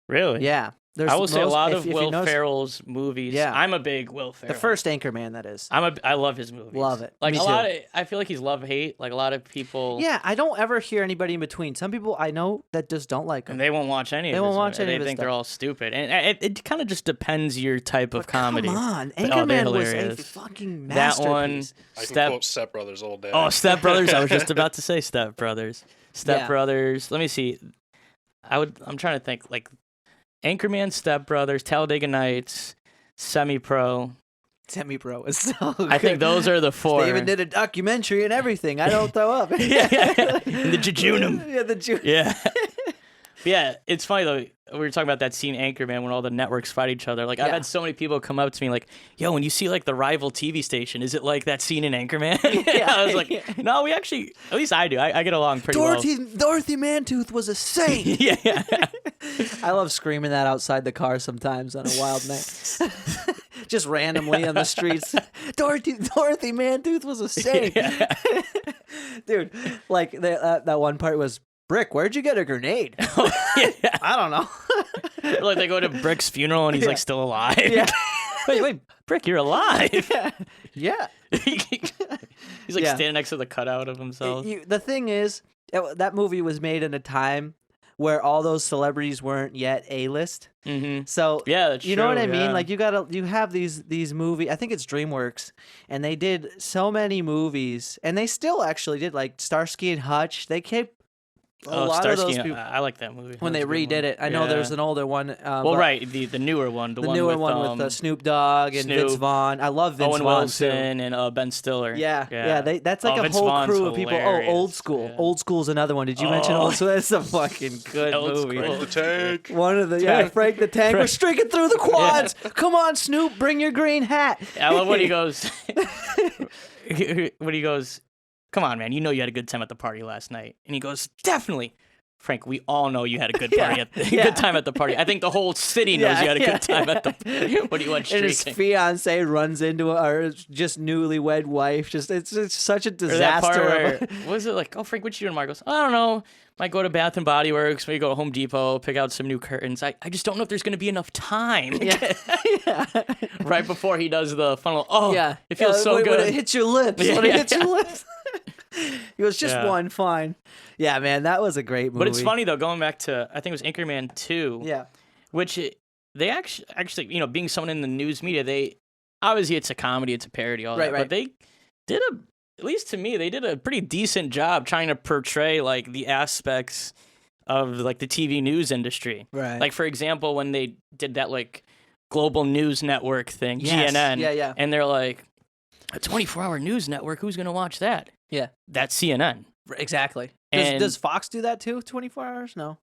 Really? Yeah. I will say a lot of Will Ferrell's movies. Yeah. I'm a big Will Ferrell. The first Anchorman, that is. I love his movies. Love it. Like I feel like he's love-hate. Like a lot of people. Yeah, I don't ever hear anybody in between. Some people I know that just don't like him. And they won't watch any of They his won't watch movies. any of his They think stuff. they're all stupid. And it kind of just depends your type of comedy. Come on. But, Anchorman was a fucking masterpiece. That one. I can quote Step Brothers all day. Oh, Step Brothers. I was just about to say Step Brothers. Step Brothers. Let me see. I'm trying to think. Like Anchorman, Step Brothers, Talladega Nights, Semi-Pro. Semi-Pro is so good. I think those are the 4. They even did a documentary and everything. I don't throw up. And the jejunum. Yeah, the jejunum. Yeah. Yeah, it's funny though. We were talking about that scene Anchorman when all the networks fight each other. Like I've had so many people come up to me like, "Yo, when you see like the rival TV station, is it like that scene in Anchorman?" I was like, "No, we actually, at least I do. I get along pretty well." Dorothy Mantooth was a saint. Yeah. I love screaming that outside the car sometimes on a wild night, just randomly on the streets. Dorothy Mantooth was a saint. Dude. Like that one part was. Brick, where'd you get a grenade? I don't know. Like they go to Brick's funeral and he's like still alive. Yeah. Wait, Brick, you're alive. Yeah. He's like standing next to the cutout of himself. The thing is, that movie was made in a time where all those celebrities weren't yet A-list. Mm-hmm. So that's you know what I mean? Like you have these movies. I think it's DreamWorks, and they did so many movies, and they still actually did like Starsky and Hutch. They kept. A lot Starsky, of those people, I like that movie. When they redid it. I know there's an older one. Right, the newer one. The newer one with Snoop Dogg and Vince Vaughn. I love Vince Vaughn. Owen Wilson and Ben Stiller. Yeah. That's like a Vince whole Vaughn's crew of people. hilarious. Old School. Yeah. Old School's another one. Did you mention Old School? That's a fucking good movie. Frank the Tank. One of the Frank the Tank. We're streaking through the quads. Come on, Snoop, bring your green hat. I love when he goes. Come on, man. You know you had a good time at the party last night, and he goes, definitely. Frank, we all know you had a good party good time at the party. I think the whole city knows you had a good time at the when you went streaking. And his fiance runs into her just newlywed wife. It's such a disaster. Or that part where, what was it like? Oh, Frank, what you doing? Mark goes, I don't know. Might go to Bath and Body Works. Maybe go to Home Depot, pick out some new curtains. I just don't know if there's going to be enough time. Right before he does the funnel. Oh, it feels so good. When it hits your lips. When it hits your lips. He goes, just one, fine. Yeah, man, that was a great movie. But it's funny, though, going back to, I think it was Anchorman 2. Yeah. Which, they actually, you know, being someone in the news media, obviously it's a comedy, it's a parody, all that. Right. But they did at least to me, they did a pretty decent job trying to portray, like, the aspects of, like, the TV news industry. Right. Like, for example, when they did that, like, global news network thing, GNN. Yeah. And they're like, a 24-hour news network, who's going to watch that? Yeah. That's CNN. Exactly. Does Fox do that too? 24 hours? No.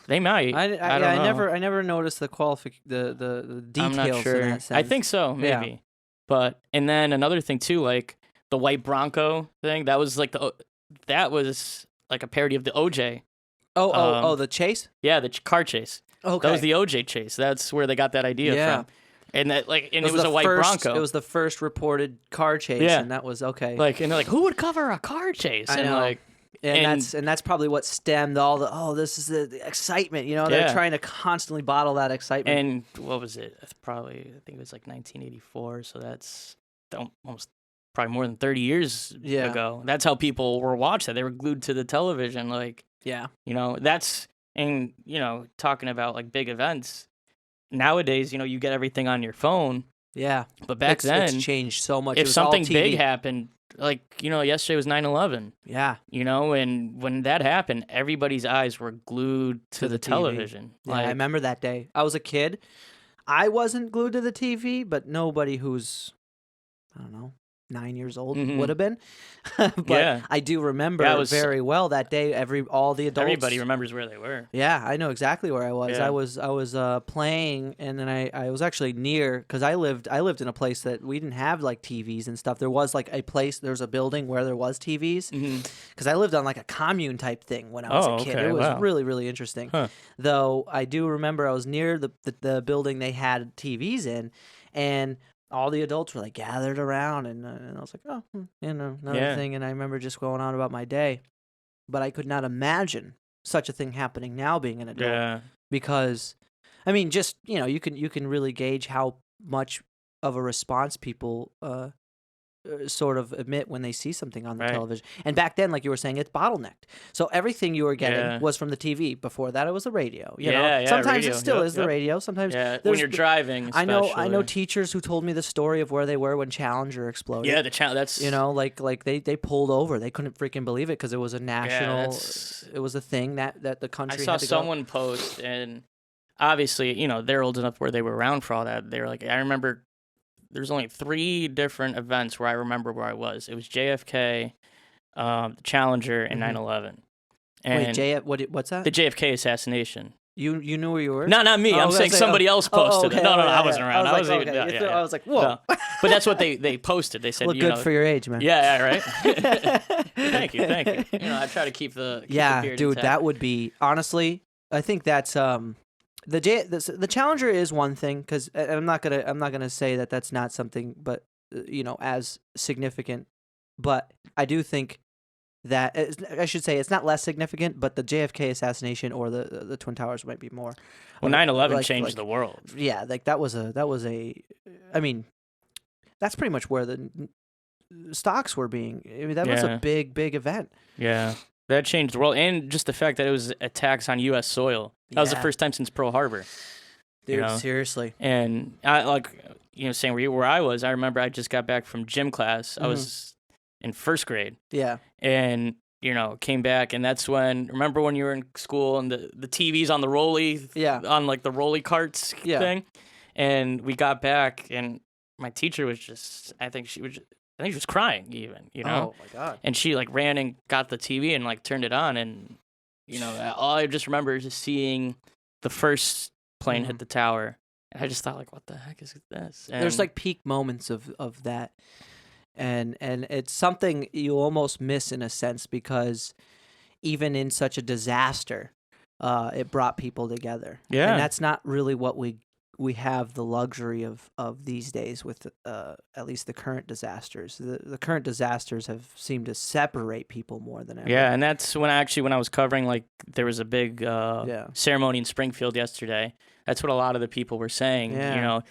They might. I don't know. I never noticed the details I'm not sure. in that sense. I think so, maybe. Yeah. But and then another thing too, like the white Bronco thing. That was like a parody of the OJ. The chase? Yeah, the car chase. Okay. That was the OJ chase. That's where they got that idea from. And that it was a white Bronco. It was the first reported car chase, and that was okay. Like, and they're like, who would cover a car chase? I know. And that's probably what stemmed all the this is the excitement. You know, they're trying to constantly bottle that excitement. And what was it? I think it was like 1984. So that's almost probably more than 30 years ago. That's how people were watching it. They were glued to the television. Like, you know, and you know, talking about like big events. Nowadays, you know, you get everything on your phone. Yeah. But back then, it's changed so much. If something big happened, like, you know, yesterday was 9/11. Yeah. You know, and when that happened, everybody's eyes were glued to the television. Yeah, I remember that day. I was a kid. I wasn't glued to the TV, but nobody who's, I don't know, 9 years old would have been. But I do remember very well that day. All the adults. Everybody remembers where they were. Yeah, I know exactly where I was. Yeah. I was playing, and then I was actually near because I lived in a place that we didn't have like TVs and stuff. There was like there's a building where there was TVs because I lived on like a commune type thing when I was a kid. Okay, it was really, really interesting. Huh. Though I do remember I was near the building they had TVs in, and all the adults were like gathered around, and I was like, oh, you know, another thing. And I remember just going on about my day, but I could not imagine such a thing happening now being an adult, because, I mean, just, you know, you can really gauge how much of a response people sort of emit when they see something on the television. And back then, like you were saying, it's bottlenecked. So everything you were getting was from the TV. Before that, it was the radio. You know? Sometimes radio. it still is the radio. Sometimes when you're driving, especially. I know teachers who told me the story of where they were when Challenger exploded. Yeah, that's, you know, like they pulled over. They couldn't freaking believe it because it was a national. It was a thing that the country. I saw had to someone post, and obviously, you know, they're old enough where they were around for all that. They were like, I remember there's only 3 different events where I remember where I was. It was JFK, the Challenger, and 9/11. And wait, what's that? The JFK assassination. You knew where you were? No, not me. I'm saying somebody else posted it. No, I wasn't around. I was like, whoa. No. But that's what they posted. They said, look good for your age, man. Yeah, right. Thank you. You know, I try to keep the beard dude, intact. that would be honestly. I think that's the Challenger is one thing because I'm not gonna say that that's not something, but you know, as significant. But I do think that I should say it's not less significant, but the JFK assassination or the Twin Towers might be more. Well, 9/11 changed the world. Yeah, like that was a. I mean, that's pretty much where the stocks were being. I mean, that was a big event. Yeah, that changed the world, and just the fact that it was attacks on U.S. soil. That was the first time since Pearl Harbor. Dude, you know? Seriously. And I saying where I was. I remember I just got back from gym class. I was in 1st grade. Yeah. And, you know, came back, and that's when, remember when you were in school and the TVs on the rolly, on like the rolly carts thing? And we got back, and my teacher was just, I think she was crying even, you know? Oh, my God. And she like ran and got the TV and like turned it on, and, you know, all I just remember is just seeing the first plane hit the tower. And I just thought, like, what the heck is this? And there's like peak moments of that. And it's something you almost miss in a sense because even in such a disaster, it brought people together. Yeah. And that's not really what we have the luxury of these days with at least the current disasters. The current disasters have seemed to separate people more than ever. Yeah, and that's when I was covering, like, there was a big ceremony in Springfield yesterday. That's what a lot of the people were saying, you know.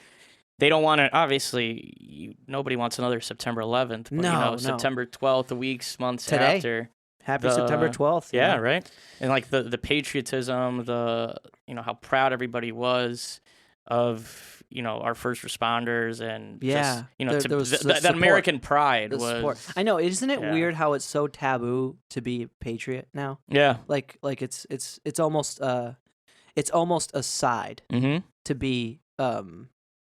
They don't want to, obviously, nobody wants another September 11th. But, no. September 12th, the weeks, months Today. after. Happy September 12th. Yeah, right? And, like, the patriotism, you know, how proud everybody was of, you know, our first responders and just, you know, that American pride was. Support. I know, isn't it weird how it's so taboo to be a patriot now? Yeah. Like it's almost a side to be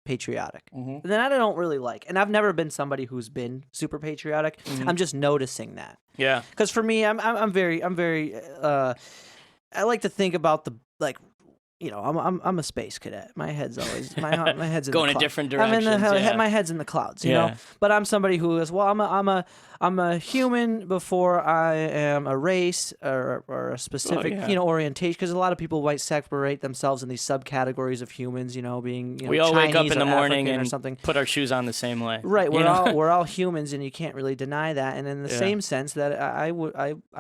patriotic. And then I don't really like, and I've never been somebody who's been super patriotic. I'm just noticing that. Yeah. Because for me, I'm very I like to think about the, like, you know, I'm a space cadet. My head's always my head's in going the clouds. in different directions. My head's in the clouds, you know. But I'm somebody who is, well, I'm a human before I am a race or a specific you know, orientation. Because a lot of people might separate themselves in these subcategories of humans. You know, being, you know, we all Chinese wake up in the morning African and or something. Put our shoes on the same way. Right. We're all humans, and you can't really deny that. And in the same sense that I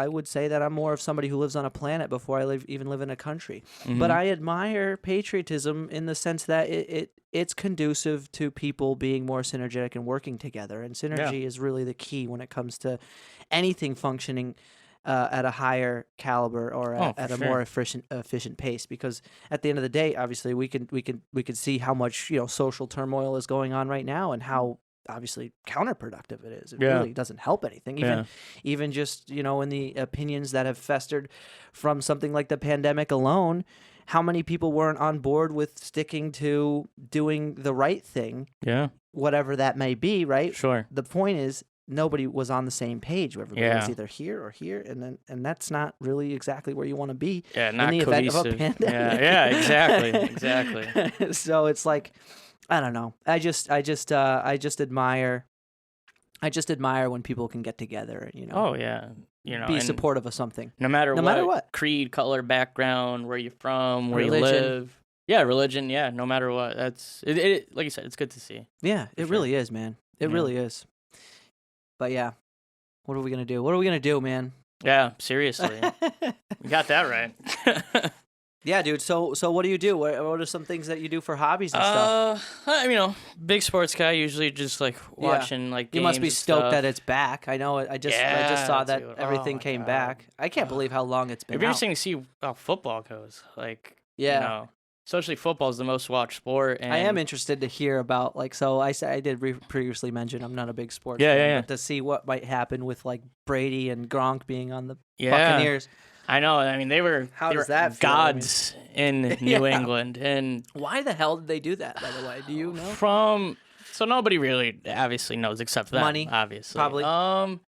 would say that I'm more of somebody who lives on a planet before I even live in a country. But I admire patriotism in the sense that it's conducive to people being more synergetic and working together. And synergy is really the key when it comes to anything functioning at a higher caliber or at a more efficient pace. Because at the end of the day, obviously, we can see how much, you know, social turmoil is going on right now and how obviously counterproductive it is. It really doesn't help anything. Even just, you know, in the opinions that have festered from something like the pandemic alone, how many people weren't on board with sticking to doing the right thing, whatever that may be, right? Sure. The point is, nobody was on the same page. Everybody was either here or here, and that's not really exactly where you want to be in the event of a pandemic. Yeah, exactly. So it's like, I don't know. I just admire when people can get together and, you know. Oh yeah. You know, be supportive of something. No matter what. Creed, color, background, where you're from, where religion. you live. Yeah, religion, no matter what. That's it, like you said, it's good to see. Yeah, it really is, man. It really is. But yeah. What are we going to do? What are we going to do, man? Yeah, seriously. You got that right. Yeah, dude. So what do you do? What are some things that you do for hobbies and stuff? You know, big sports guy. Usually just like watching like games. You must be stoked stuff. that it's back. I know. I just saw that everything came back. I can't believe how long it's been. It'd be interesting to see how football goes. Like, you know, especially football is the most watched sport. And I am interested to hear about, like, so I did previously mention I'm not a big sports fan, but to see what might happen with like Brady and Gronk being on the Buccaneers. I know. I mean, they were gods in New England. And why the hell did they do that, by the way? Do you know? So nobody really obviously knows except them. Money, obviously. Probably. A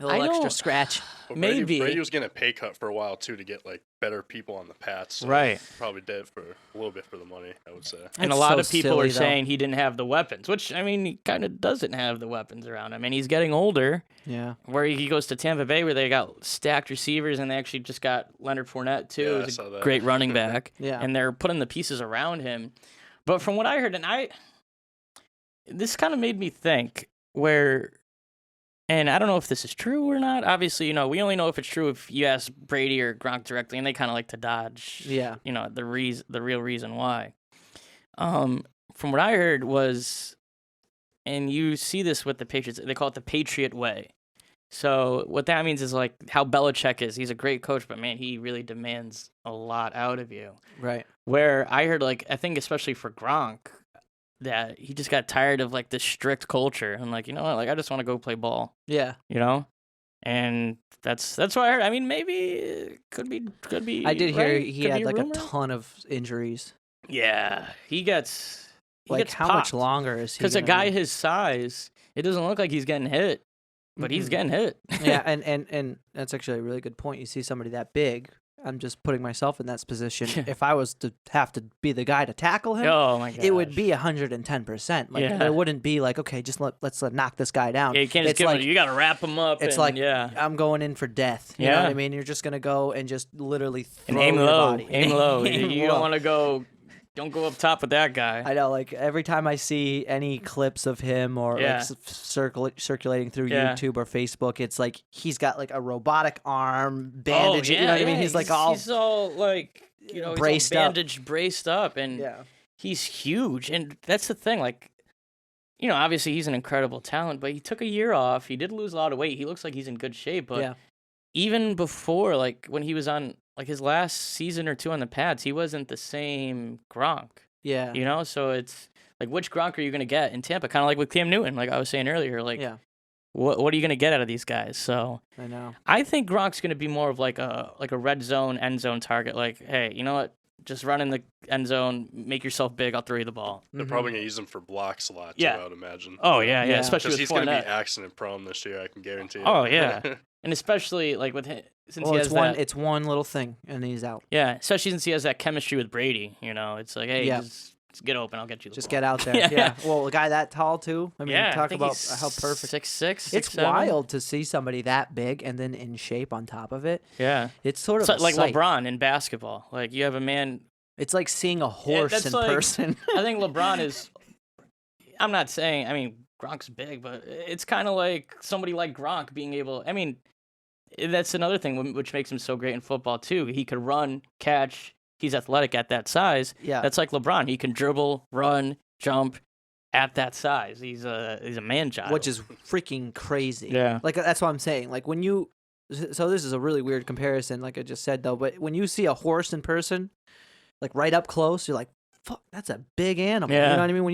little extra scratch. Well, Maybe. Brady was getting a pay cut for a while, too, to get, like, better people on the Pats. So right. Probably did it for a little bit for the money, I would say. And a lot of people are saying he didn't have the weapons, which, I mean, he kind of doesn't have the weapons around him. And he's getting older. Yeah. Where he goes to Tampa Bay, where they got stacked receivers, and they actually just got Leonard Fournette, too. Yeah, who's a great running back. Yeah. And they're putting the pieces around him. But from what I heard, this kind of made me think and I don't know if this is true or not. Obviously, we only know if it's true if you ask Brady or Gronk directly, and they kind of like to dodge, the real reason why. From what I heard was, and you see this with the Patriots, they call it the Patriot way. So what that means is like how Belichick is. He's a great coach, but man, he really demands a lot out of you. Right. Where I heard, I think especially for Gronk, that he just got tired of this strict culture and you know what, I just want to go play ball. Yeah. And that's what I heard. I mean, maybe it could be. I did hear right? he could had a a ton of injuries. Yeah, he gets how much longer is he? Because a guy his size, it doesn't look like he's getting hit, but he's getting hit. Yeah, and that's actually a really good point. You see somebody that big. I'm just putting myself in that position. If I was to have to be the guy to tackle him, oh my gosh, it would be 110%. It wouldn't be okay, just let's knock this guy down. Yeah, you can't just give him. You got to wrap him up. It's I'm going in for death. You know what I mean? You're just gonna go and just literally throw aim your low. body. Aim low. You don't want to go. Don't go up top with that guy. I know, every time I see any clips of him or circulating through YouTube or Facebook, it's he's got a robotic arm bandage. You know what I mean? He's he's all braced all bandaged, braced up, and yeah. He's huge. And that's the thing, obviously he's an incredible talent, but he took a year off. He did lose a lot of weight. He looks like he's in good shape, but even before, when he was on his last season or two on the pads, he wasn't the same Gronk. Yeah. So it's which Gronk are you going to get in Tampa? Kind of like with Cam Newton, I was saying earlier. What are you going to get out of these guys? So I know. I think Gronk's going to be more of a red zone, end zone target. Hey, you know what? Just run in the end zone, make yourself big. I'll throw you the ball. They're probably going to use him for blocks a lot, too, I would imagine. Oh, yeah. Especially with he's going to be accident prone this year, I can guarantee you. Oh, yeah. And especially with him, since he has it's one little thing, and he's out. Yeah, especially since he has that chemistry with Brady. It's hey, just get open, I'll get you the Just ball. Get out there. Yeah. Well, a guy that tall, too. I mean, talk about how perfect. 6'6", It's 6'7". wild to see somebody that big and then in shape on top of it. Yeah. It's sort of like sight. LeBron in basketball. You have a man. It's like seeing a horse in person. I think LeBron is. I'm not saying. I mean, Gronk's big, but it's kind of like somebody like Gronk being able. I mean, that's another thing which makes him so great in football too. He could run, catch. He's athletic at that size. Yeah, that's like LeBron. He can dribble, run, jump at that size. He's a man child, which is freaking crazy. Yeah, that's what I'm saying. When you, so this is a really weird comparison, like I just said though. But when you see a horse in person, right up close, you're like, fuck, that's a big animal. Yeah. You know what I mean? When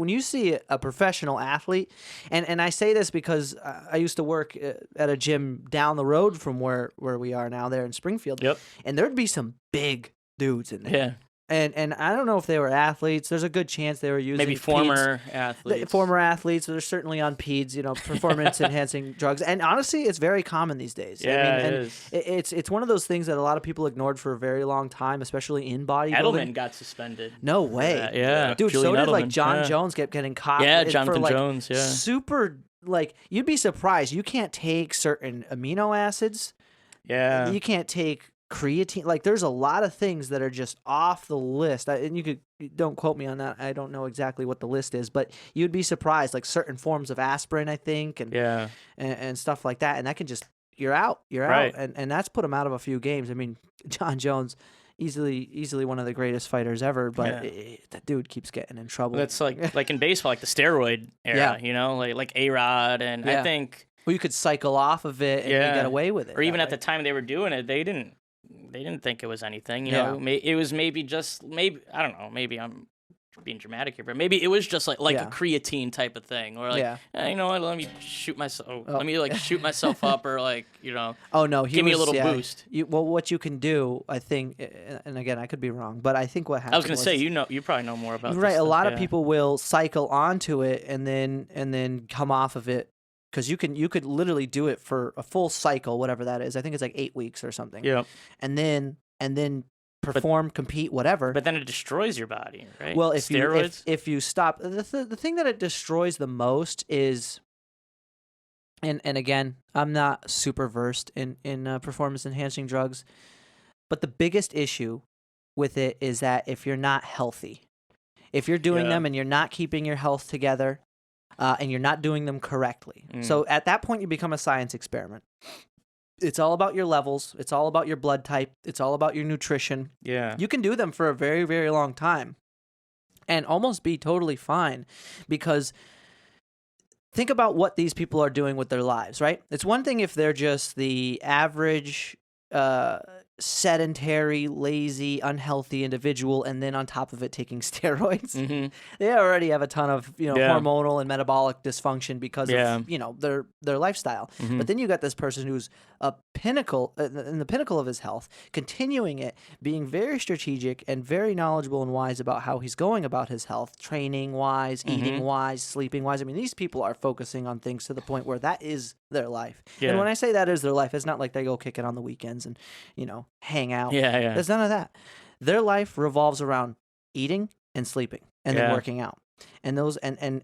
you see a professional athlete, and I say this because I used to work at a gym down the road from where we are now, there in Springfield. Yep. And there'd be some big dudes in there. Yeah. And I don't know if they were athletes. There's a good chance they were using maybe former athletes. Former athletes. They're certainly on PEDs, performance enhancing drugs. And honestly, it's very common these days. Yeah, it is. It's one of those things that a lot of people ignored for a very long time, especially in bodybuilding. Edelman got suspended. No way. Yeah. Dude, Julian so did Edelman. John Jones kept getting caught. Yeah, Jonathan Jones. Yeah. Super. You'd be surprised. You can't take certain amino acids. Yeah. You can't take creatine. There's a lot of things that are just off the list, and don't quote me on that. I don't know exactly what the list is, but you'd be surprised. Certain forms of aspirin, I think, and stuff like that, and that can just you're out, right. and that's put him out of a few games. I mean, John Jones, easily one of the greatest fighters ever, but that dude keeps getting in trouble. That's like in baseball, the steroid era, like A-Rod, and I think you could cycle off of it and you get away with it. Or even at the time they were doing it, they didn't think it was anything. You know, it was maybe I don't know. Maybe I'm being dramatic here, but maybe it was just like a creatine type of thing, or like, you know what, let me shoot myself, let me like shoot myself up, or like, you know, give me a little boost. Well, what you can do, I think, and again, I could be wrong, but I think what happened. I was gonna say, you probably know more about. Right, this a stuff, lot of people will cycle onto it and then come off of it. Because you could literally do it for a full cycle, whatever that is. I think it's like 8 weeks or something. Yeah. And then perform, compete, whatever. But then it destroys your body, right? Well, if steroids. If you stop, the thing that it destroys the most is, and again, I'm not super versed in performance enhancing drugs, but the biggest issue with it is that if you're not healthy, if you're doing them and you're not keeping your health together. And you're not doing them correctly. So at that point, you become a science experiment. It's all about your levels. It's all about your blood type. It's all about your nutrition. Yeah. You can do them for a very, very long time and almost be totally fine, because think about what these people are doing with their lives, right? It's one thing if they're just the average sedentary, lazy, unhealthy individual, and then on top of it taking steroids. They already have a ton of hormonal and metabolic dysfunction because of their lifestyle. But then you got this person who's a pinnacle in the pinnacle of his health, continuing it, being very strategic and very knowledgeable and wise about how he's going about his health, training wise, eating wise, sleeping wise. I mean, these people are focusing on things to the point where that is their life. And when I say that is their life, it's not like they go kick it on the weekends and hang out. There's none of that. Their life revolves around eating and sleeping and then working out. And those and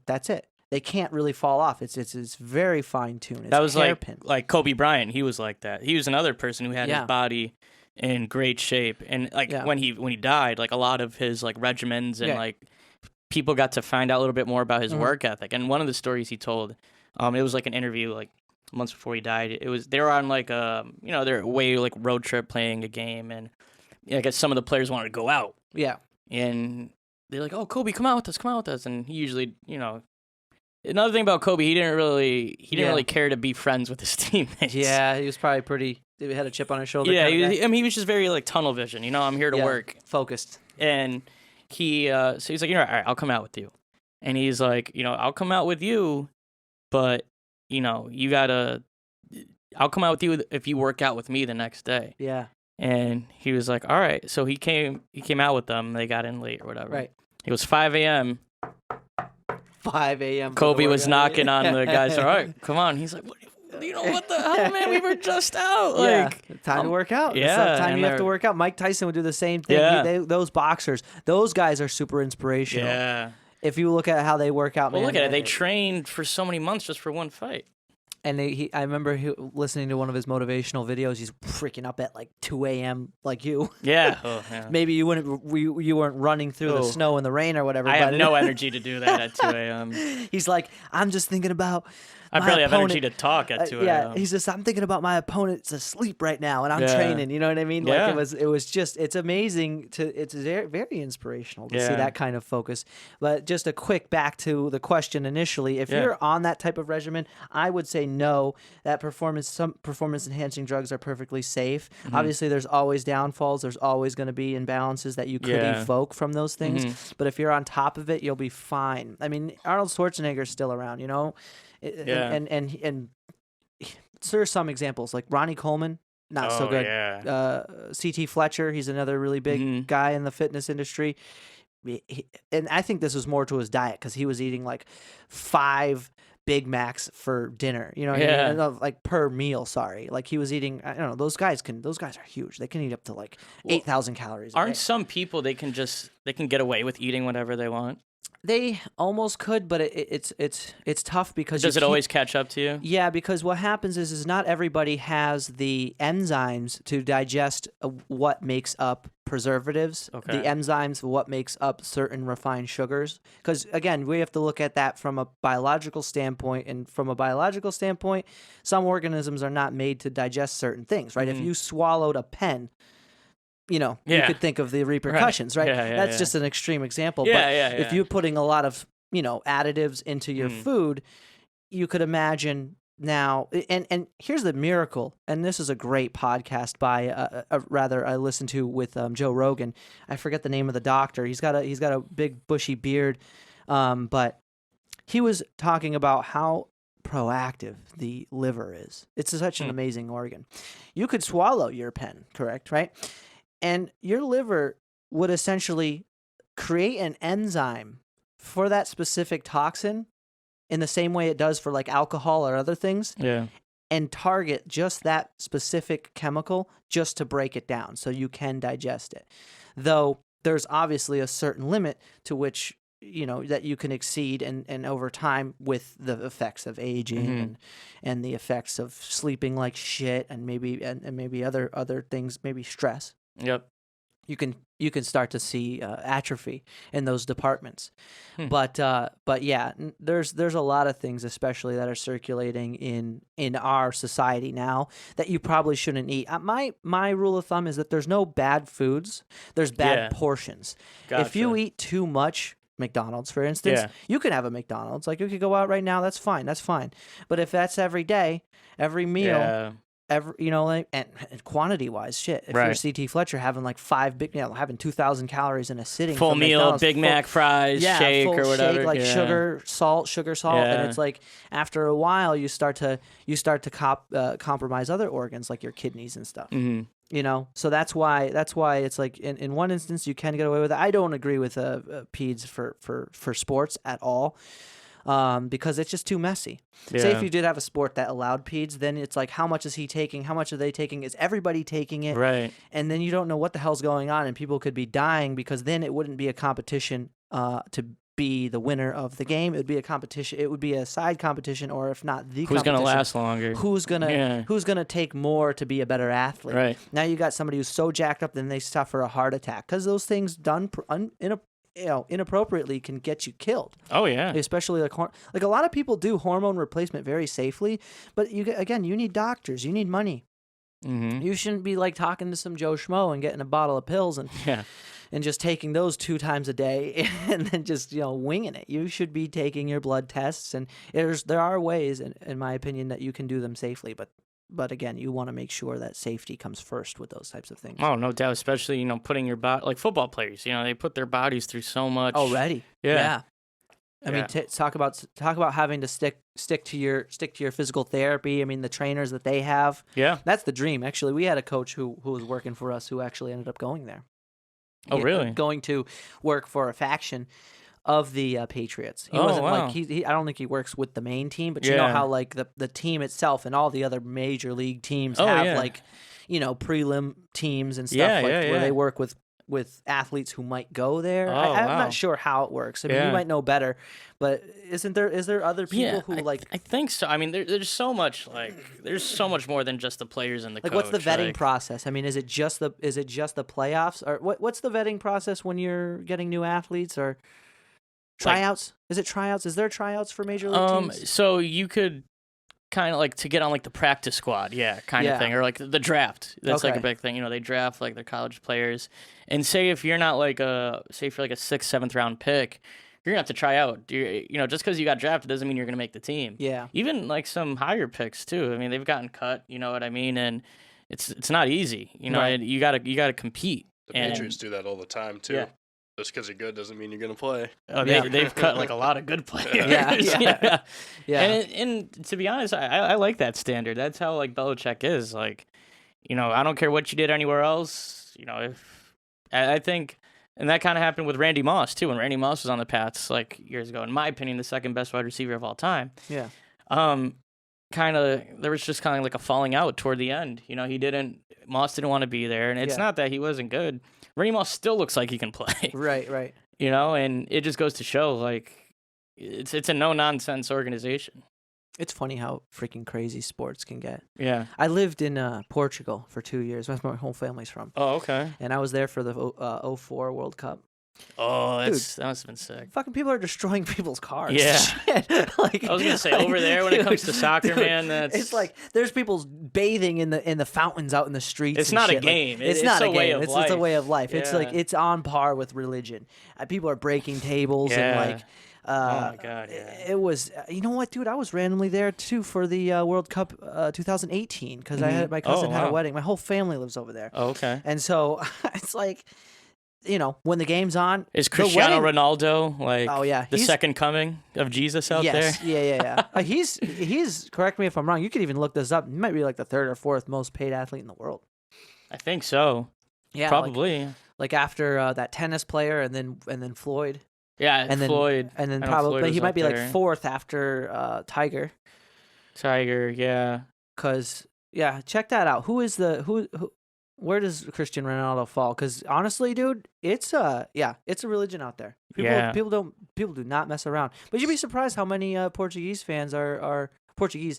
that's it. They can't really fall off. It's very fine tuned. That was like Kobe Bryant. He was like that. He was another person who had his body in great shape, and when he died, like a lot of his like regimens and like people got to find out a little bit more about his work ethic. And one of the stories he told, it was like an interview like months before he died. It was they were on like they're away like road trip playing a game, and I guess some of the players wanted to go out. And they're like, "Oh, Kobe, come out with us," and he usually Another thing about Kobe, he didn't really care to be friends with his teammates. Yeah, he was probably he had a chip on his shoulder. Yeah, he was just very like tunnel vision. I'm here to work, focused. And he, so he's like, all right, I'll come out with you. And he's like, I'll come out with you, but you gotta, I'll come out with you if you work out with me the next day. Yeah. And he was like, all right. So he came out with them. They got in late or whatever. Right. It was 5 a.m. 5 a.m. Kobe was knocking on the guys. All right, come on. He's like, what the hell, man? We were just out. Like, time to work out. Yeah, time you have to work out. Mike Tyson would do the same thing. Yeah. Those boxers, those guys are super inspirational. Yeah. If you look at how they work out, well, look at it. They trained for so many months just for one fight. And I remember listening to one of his motivational videos. He's freaking up at like 2 a.m. like you. Yeah. Maybe you weren't running through the snow and the rain or whatever. I have no energy to do that at 2 a.m. He's like, I'm just thinking about I barely have energy to talk at 2 a.m. Yeah, he's just, I'm thinking about my opponent's asleep right now, and I'm training. You know what I mean? Like it was just, it's amazing it's very, very inspirational to see that kind of focus. But just a quick back to the question initially, if you're on that type of regimen, I would say no. That some performance enhancing drugs are perfectly safe. Obviously, there's always downfalls. There's always going to be imbalances that you could evoke from those things. But if you're on top of it, you'll be fine. I mean, Arnold Schwarzenegger's still around, And there's some examples like Ronnie Coleman, not so good. C.T. Fletcher, he's another really big guy in the fitness industry. And I think this was more to his diet because he was eating like 5 Big Macs for dinner, like per meal. Sorry, like he was eating. I don't know. Those guys are huge. They can eat up to like 8,000 calories. Aren't some people they can get away with eating whatever they want? They almost could, but it's tough because does it always catch up to you? Yeah, because what happens is not everybody has the enzymes to digest what makes up preservatives. Okay. The enzymes what makes up certain refined sugars. Because again, we have to look at that from a biological standpoint, and from a biological standpoint, some organisms are not made to digest certain things. Right? If you swallowed a pen, you could think of the repercussions, right? That's just an extreme example. If you're putting a lot of, additives into your food, you could imagine now, and here's the miracle, and this is a great podcast by I listened to with Joe Rogan. I forget the name of the doctor. He's got a big bushy beard, but he was talking about how proactive the liver is. It's such an amazing organ. You could swallow your pen, correct, right? And your liver would essentially create an enzyme for that specific toxin in the same way it does for like alcohol or other things. Yeah. And target just that specific chemical just to break it down so you can digest it. Though there's obviously a certain limit to which, that you can exceed and over time with the effects of aging and the effects of sleeping like shit and maybe other things, maybe stress. Yep. You can start to see atrophy in those departments. But yeah, there's a lot of things, especially that are circulating in our society now, that you probably shouldn't eat. My rule of thumb is that there's no bad foods. There's bad portions. Gotcha. If you eat too much, McDonald's, for instance, you can have a McDonald's. Like, you could go out right now. That's fine. But if that's every day, every meal, and quantity wise, shit. If you're CT Fletcher having like 5 big, having 2,000 calories in a sitting, full meal, Big Mac, fries, shake or whatever, shake, like sugar, salt, and it's like after a while you start to compromise other organs like your kidneys and stuff. So that's why it's like in one instance you can get away with it. I don't agree with peds for sports at all. Because it's just too messy. Yeah. Say if you did have a sport that allowed peds, then it's like, how much is he taking? How much are they taking? Is everybody taking it? Right. And then you don't know what the hell's going on, and people could be dying because then it wouldn't be a competition to be the winner of the game. It would be a competition. It would be a side competition, or if not the who's going to last longer? Who's gonna take more to be a better athlete? Right. Now you got somebody who's so jacked up, then they suffer a heart attack because those things done inappropriately can get you killed. Oh yeah. Especially like a lot of people do hormone replacement very safely, but you need doctors, you need money. You shouldn't be like talking to some Joe Schmo and getting a bottle of pills and just taking those 2 times a day and then just winging it. You should be taking your blood tests, and there are ways, in my opinion, that you can do them safely, but again, you want to make sure that safety comes first with those types of things. Oh, no doubt. Especially, putting your body, like football players, they put their bodies through so much already. Yeah. I mean, talk about having to stick to your physical therapy. I mean, the trainers that they have. Yeah. That's the dream. Actually, we had a coach who was working for us who actually ended up going there. Oh, really? Going to work for a faction of the Patriots. He wasn't like he I don't think he works with the main team, but you know how like the team itself and all the other major league teams have like prelim teams and stuff where they work with athletes who might go there. I'm not sure how it works. I mean, you might know better, but is there other people who like? I think so. I mean, there's so much there's so much more than just the players and the coach. What's the vetting process? I mean, is it just the playoffs, or what's the vetting process when you're getting new athletes or? Tryouts? Is it tryouts? Is there tryouts for major league teams? So you could kind of like to get on like the practice squad, kind of thing, or like the draft. That's like a big thing. They draft like their college players, and say if you're not like if you're like a 6th, 7th round pick, you're gonna have to try out. Just because you got drafted doesn't mean you're gonna make the team. Yeah. Even like some higher picks too. I mean, they've gotten cut. You know what I mean? And it's not easy. Right. You gotta compete. The Patriots do that all the time too. Yeah. Just because you're good doesn't mean you're going to play. Oh, they've cut like a lot of good players. Yeah. And to be honest, I like that standard. That's how like Belichick is. Like, I don't care what you did anywhere else. If I think, and that kind of happened with Randy Moss too. When Randy Moss was on the Pats like years ago, in my opinion, the 2nd best wide receiver of all time. Yeah. There was just kind of like a falling out toward the end. Moss didn't want to be there, and it's not that he wasn't good. Randy Moss still looks like he can play. Right. And it just goes to show, like, it's a no-nonsense organization. It's funny how freaking crazy sports can get. Yeah. I lived in Portugal for 2 years. That's where my whole family's from. Oh, okay. And I was there for the 04 World Cup. Oh, that must have been sick. Fucking people are destroying people's cars. Yeah. Shit. Like, I was gonna say over there when it comes to soccer, man. It's like there's people bathing in the fountains out in the streets. It's and not shit. a game. Like, it's not a game. way of it's life. just a way of life. Yeah. It's like it's on par with religion. People are breaking tables and like. Oh my God! Yeah. It was, you know what, dude? I was randomly there too for the World Cup 2018 because I had my cousin had a wedding. My whole family lives over there. Oh, okay. And so it's like, you know, when the game's on, is Cristiano Ronaldo like? Oh yeah, the second coming of Jesus out there. Yeah. He's. Correct me if I'm wrong. You could even look this up. He might be like the third or fourth most paid athlete in the world. I think so. Yeah, probably. Like after that tennis player, and then Floyd. Yeah, and then Floyd. And then probably he might be like fourth after Tiger. Tiger, yeah. Cause check that out. Who is who? Where does Cristiano Ronaldo fall? Because honestly, dude, it's a religion out there. People do not mess around. But you'd be surprised how many Portuguese fans are Portuguese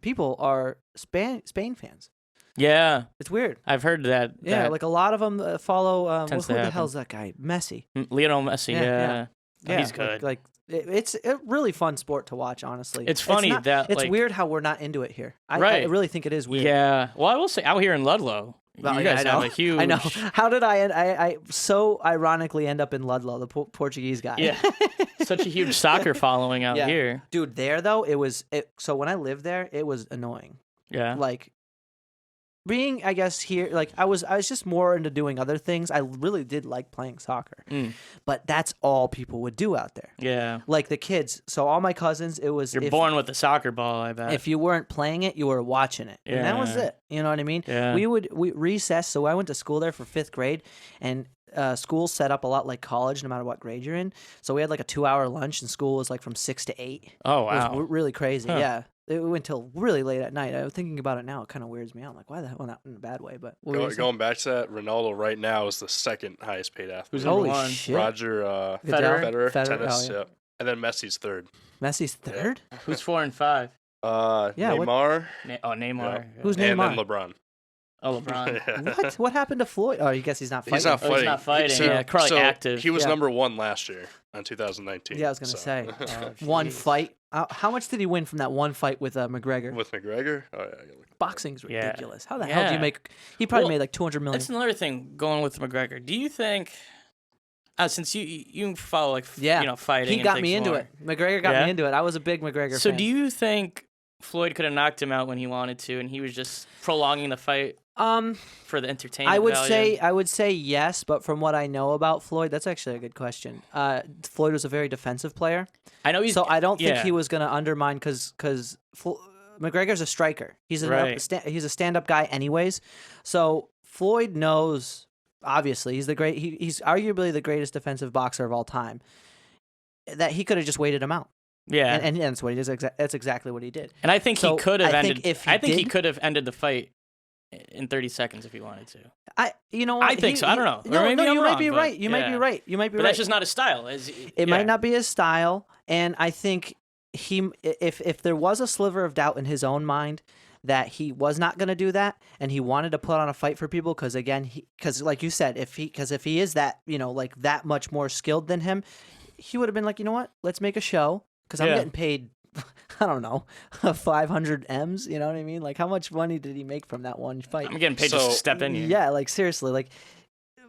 people are Spain fans. Yeah, it's weird. I've heard that. Yeah, like a lot of them follow. Who the hell's that guy? Messi. Lionel Messi. Yeah. Oh, he's good. Like it's a really fun sport to watch. Honestly, it's funny it's weird how we're not into it here. I really think it is weird. Yeah. Well, I will say out here in Ludlow, you guys have a huge. I know. How did I so ironically end up in Ludlow, the Portuguese guy? Yeah. Such a huge soccer following out here, dude. There though, so when I lived there, it was annoying. Yeah. Like. Being, I guess, here, like, I was just more into doing other things. I really did like playing soccer. But that's all people would do out there. Yeah. Like, the kids. So, all my cousins, it was... You're born with a soccer ball, I bet. If you weren't playing it, you were watching it. Yeah. And that was it. You know what I mean? Yeah. We recess. So, I went to school there for 5th grade. And school set up a lot like college, no matter what grade you're in. So, we had, like, a 2-hour lunch, and school was, like, from 6 to 8. Oh, wow. It was really crazy. Huh. Yeah. It went till really late at night. I was thinking about it now. It kind of weirds me out. I'm like, why the hell? Not in a bad way, but going back to that, Ronaldo right now is the second highest paid athlete. Who's Holy number one? shit. Roger Federer, tennis. oh, yeah. And then Messi's third. Messi's third? Yeah. Who's 4 and 5? Neymar. Neymar. Yeah. Who's Neymar? And then LeBron. Oh, LeBron. What happened to Floyd? Oh, I guess he's not fighting. He's not fighting. He's not fighting. Yeah, probably active. He was number 1 last year in 2019. Yeah, I was gonna say one fight. How much did he win from that one fight with McGregor? With McGregor? Oh yeah. Boxing's ridiculous. Yeah. How the hell do you make? He probably made like $200 million. That's another thing going with McGregor. Do you think? Since you follow fighting, he got me into it. McGregor got me into it. I was a big McGregor fan. So do you think Floyd could have knocked him out when he wanted to, and he was just prolonging the fight? For the entertainment value? I would say yes, but from what I know about Floyd, that's actually a good question. Floyd was a very defensive player. I know so I don't think he was going to undermine because McGregor's a striker. He's a stand-up guy anyways. So Floyd knows, obviously, he's arguably the greatest defensive boxer of all time, that he could have just waited him out. Yeah, and that's what he did. That's exactly what he did. And I think he could have ended. I think he could have ended the fight in 30 seconds if he wanted to. I think so. I don't know. You might be right. You might be right. But that's just not his style. It might not be his style, and I think if there was a sliver of doubt in his own mind that he was not going to do that, and he wanted to put on a fight for people, because like you said, if he is that like that much more skilled than him, he would have been like, you know what, let's make a show, because I'm getting paid. I don't know, 500 M's, you know what I mean? Like, how much money did he make from that one fight? I'm getting paid just to step in here. Yeah, like, seriously, like...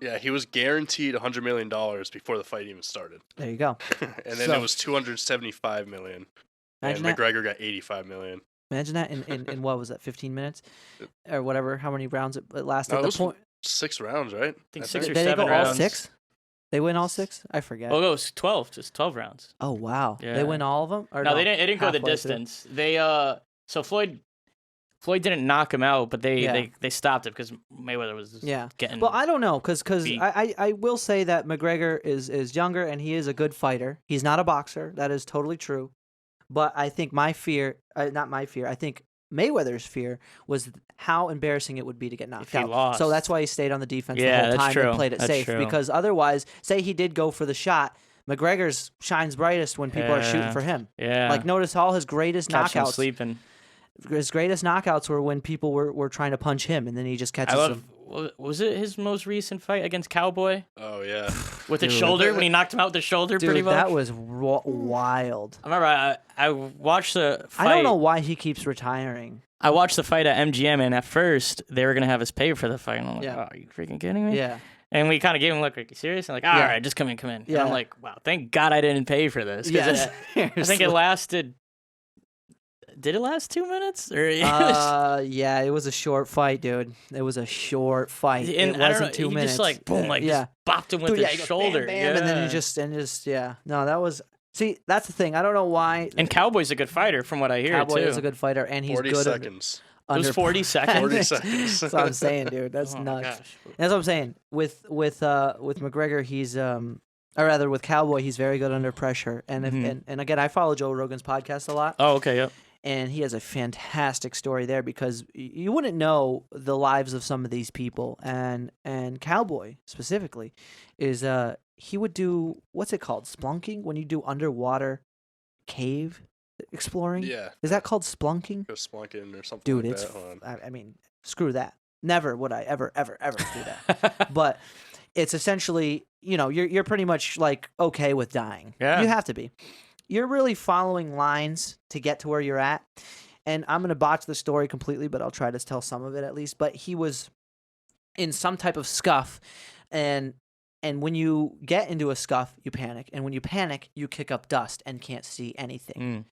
Yeah, he was guaranteed $100 million before the fight even started. There you go. And then it was $275 million. And McGregor got $85 million. Imagine that in what was that, 15 minutes? Or whatever, how many rounds it lasted? No, it was 6 rounds, right? I think 6 or 7 rounds. Did they go rounds. all 6? They win all 6? I forget. Oh, it was 12, just 12 rounds. Oh, wow. Yeah. They win all of them? Or no, they didn't go the distance. Through? They so Floyd didn't knock him out, but they stopped it because Mayweather was getting. Well, I don't know, because I will say that McGregor is younger and he is a good fighter. He's not a boxer. That is totally true. But I think I think Mayweather's fear was how embarrassing it would be to get knocked out. Lost. So that's why he stayed on the defense the whole time and played it safe. True. Because otherwise, say he did go for the shot, McGregor's shines brightest when people are shooting for him. Yeah. Like, notice all his greatest Catch him knockouts. sleeping. His greatest knockouts were when people were trying to punch him, and then he just catches them. was it his most recent fight against Cowboy? Oh yeah, with his shoulder when he knocked him out with the shoulder. Dude, pretty much. That was wild. I remember I watched the fight. I don't know why he keeps retiring. I watched the fight at MGM, and at first they were gonna have us pay for the fight. And I'm like, Yeah. oh, are you freaking kidding me? Yeah. And we kind of gave him a look like, you serious? And like, all right, just come in. Yeah. And I'm like, wow, thank God I didn't pay for this. Yeah, I think it lasted. Did it last 2 minutes? Or yeah, it was a short fight, dude. It was a short fight. And it wasn't 2 minutes. Just like boom, like just bopped him with Dude, his shoulder. Bam, bam, and then you just No, that was. See, that's the thing. I don't know why. And Cowboy's a good fighter, from what I hear. Cowboy too. Is a good fighter, and he's 40 good. seconds. It was 40 seconds. 40 seconds. That's what I'm saying, dude. That's nuts. That's what I'm saying. With McGregor, he's or rather with Cowboy, he's very good under pressure. And and again, I follow Joe Rogan's podcast a lot. Oh, okay, yep. And he has a fantastic story there because you wouldn't know the lives of some of these people. And Cowboy specifically is he would do, what's it called, splunking, when you do underwater cave exploring. Yeah. Is that called splunking? Go splunking or something. Dude, like it's that. I mean, screw that. Never would I ever do that. But it's essentially, you're pretty much like okay with dying. Yeah. You have to be. You're really following lines to get to where you're at. And I'm going to botch the story completely, but I'll try to tell some of it at least. But he was in some type of scuff, and when you get into a scuff, you panic. And when you panic, you kick up dust and can't see anything.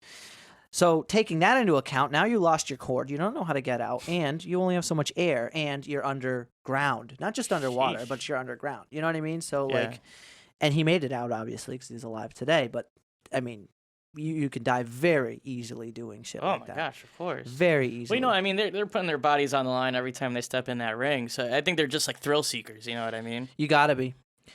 So taking that into account, now you lost your cord. You don't know how to get out, and you only have so much air, and you're underground. Not just underwater, but you're underground. You know what I mean? So, and he made it out, obviously, because he's alive today. But, I mean, you can die very easily doing shit like that. Oh, my gosh, of course. Very easily. Well, I mean, they're putting their bodies on the line every time they step in that ring. So I think they're just like thrill seekers. You know what I mean? You got to be.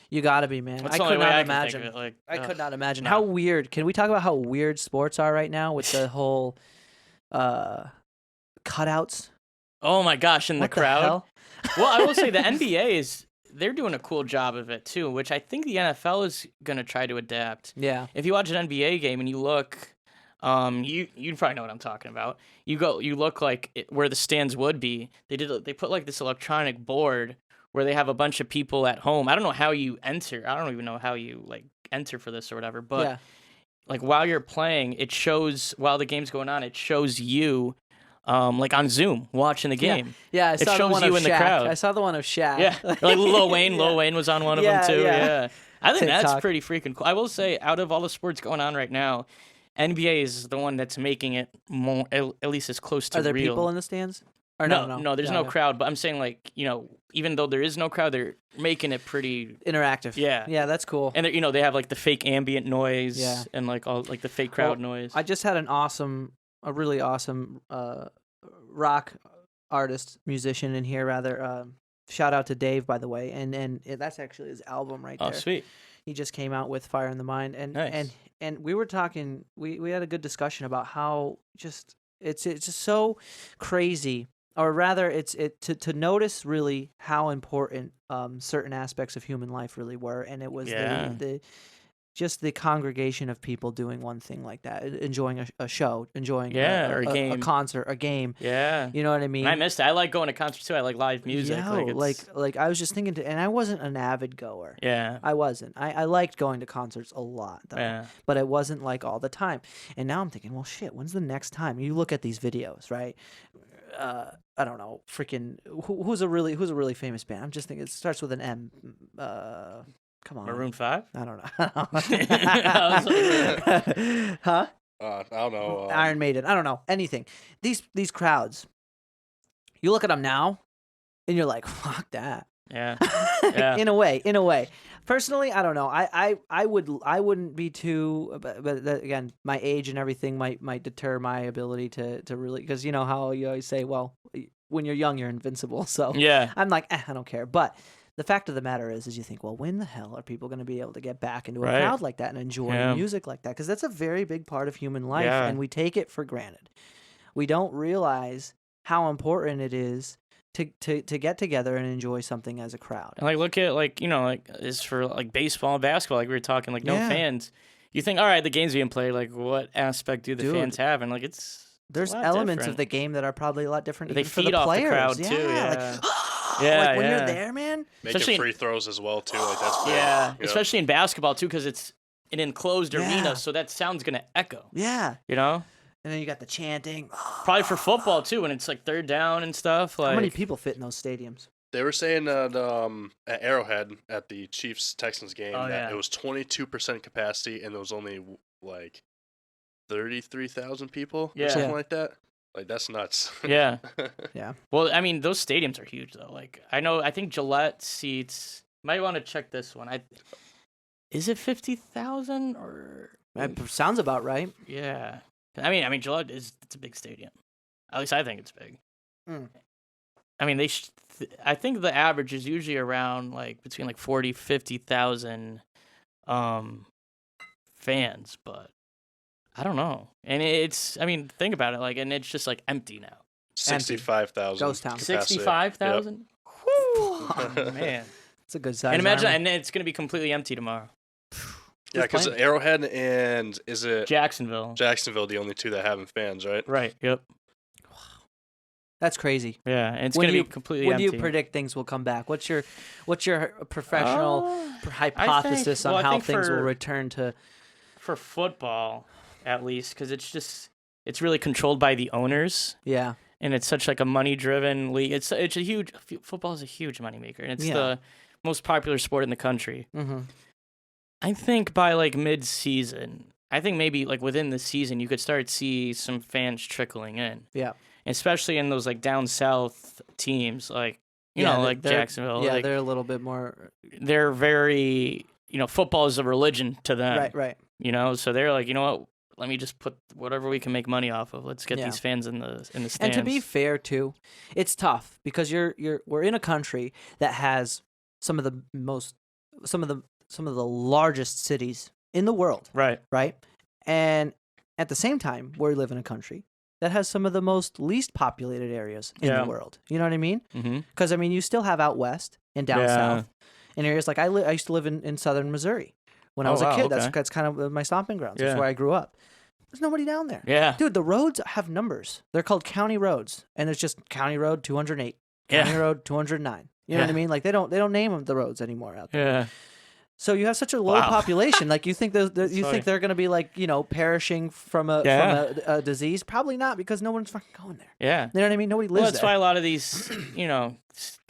You got to be, man. That's I the only could way not I can imagine. think of it. I could not imagine. No. How weird. Can we talk about how weird sports are right now with the whole cutouts? Oh, my gosh, in the What crowd. hell? Well, I will say the NBA they're doing a cool job of it too, which I think the NFL is going to try to adapt. Yeah. If you watch an NBA game and you look, you probably know what I'm talking about. You look like where the stands would be. They put like this electronic board where they have a bunch of people at home. I don't know how you enter. I don't even know how you like enter for this or whatever. But like while you're playing, it shows while the game's going on. It shows you. Like on Zoom, watching the game. Yeah, I saw the one you of in Shaq. the crowd. I saw the one of Shaq. Yeah, like Lil Wayne. Lil Wayne was on one of them too. Yeah. I think TikTok. that's pretty freaking cool. I will say, out of all the sports going on right now, NBA is the one that's making it more, at least as close to real. Are there people in the stands? Or no, there's no crowd. But I'm saying, like, even though there is no crowd, they're making it pretty interactive. Yeah, that's cool. And they have like the fake ambient noise and like all like the fake crowd noise. I just had a really awesome rock artist, musician in here, rather. Shout out to Dave, by the way, and that's actually his album right there. Oh, sweet. He just came out with Fire in the Mind, and nice. and we were talking. We had a good discussion about how just it's just so crazy, or rather, to notice really how important certain aspects of human life really were, and it was the just the congregation of people doing one thing like that, enjoying a show, enjoying or a game, a concert, a game. Yeah, you know what I mean. And I missed it. I like going to concerts too. I like live music. Yeah, like I was just thinking, and I wasn't an avid goer. Yeah, I wasn't. I liked going to concerts a lot, though, but it wasn't like all the time. And now I'm thinking, well, shit, when's the next time? You look at these videos, right? I don't know, freaking who's a really famous band? I'm just thinking it starts with an M. Come on. Maroon 5? I don't know. Huh? I don't know. Iron Maiden. I don't know. Anything. These crowds, you look at them now, and you're like, fuck that. Yeah. In a way. Personally, I don't know. I wouldn't be too, but again, my age and everything might deter my ability to really, because you know how you always say, well, when you're young, you're invincible. So yeah, I'm like, I don't care. But the fact of the matter is you think, well, when the hell are people going to be able to get back into a crowd like that and enjoy music like that? Because that's a very big part of human life, and we take it for granted. We don't realize how important it is to get together and enjoy something as a crowd. And like, look at it's for like baseball and basketball, like we were talking, like no fans. You think, all right, the game's being played. Like, what aspect do the fans have? And like, there's elements of the game that are probably a lot different. They even feed for the off players. the crowd too. Yeah. Like, like when you're there, man. Making free throws as well too. Like that's big. Yeah, especially in basketball too, because it's an enclosed arena, so that sound's gonna echo. Yeah, you know. And then you got the chanting. Probably for football too, when it's like third down and stuff. Like, how many people fit in those stadiums? They were saying at Arrowhead at the Chiefs-Texans game that it was 22% capacity and there was only like 33,000 people or something like that. Like, that's nuts. Yeah. Yeah. Well, I mean, those stadiums are huge though. Like, I think Gillette seats. Might want to check this one. Is it 50,000 or? That sounds about right. Yeah. I mean, Gillette it's a big stadium. At least I think it's big. I mean, I think the average is usually around like between like 40, 50,000 fans, but I don't know. And I mean, think about it, like, and it's just like empty now. 65,000. Ghost town. 65,000? Yep. Oh, man. It's a good size. And imagine, and it's going to be completely empty tomorrow. Yeah, because Arrowhead and is it Jacksonville, the only two that having fans, right? Right. Yep. Wow. That's crazy. Yeah, and it's going to be completely empty. When do you predict things will come back? What's your professional hypothesis on how things will return to? For football, at least, because it's really controlled by the owners. Yeah. And it's such like a money-driven league. It's a huge football is a huge moneymaker, and it's the most popular sport in the country. Mm-hmm. I think by like mid-season, I think maybe like within the season, you could start to see some fans trickling in. Yeah. Especially in those like down south teams, like you know, like Jacksonville. Yeah, like, they're a little bit more. They're very, football is a religion to them. Right. You know, so they're like, you know what? Let me just put whatever we can make money off of. Let's get these fans in the stands. And to be fair, too, it's tough because we're in a country that has some of the largest cities in the world. Right. Right. And at the same time, we live in a country that has some of the most least populated areas in the world. You know what I mean? Because, mm-hmm. You still have out west and down south in areas like I used to live in southern Missouri when I was a kid. Okay. That's kind of my stomping grounds. That's where I grew up. There's nobody down there. Yeah. Dude, the roads have numbers. They're called county roads. And it's just County Road 208, County Road 209. You know what I mean? Like they don't name them the roads anymore out there. Yeah. So you have such a low population. Like you think think they're going to be like, perishing from a disease? Probably not, because no one's fucking going there. Yeah. You know what I mean? Nobody lives there. That's why a lot of these,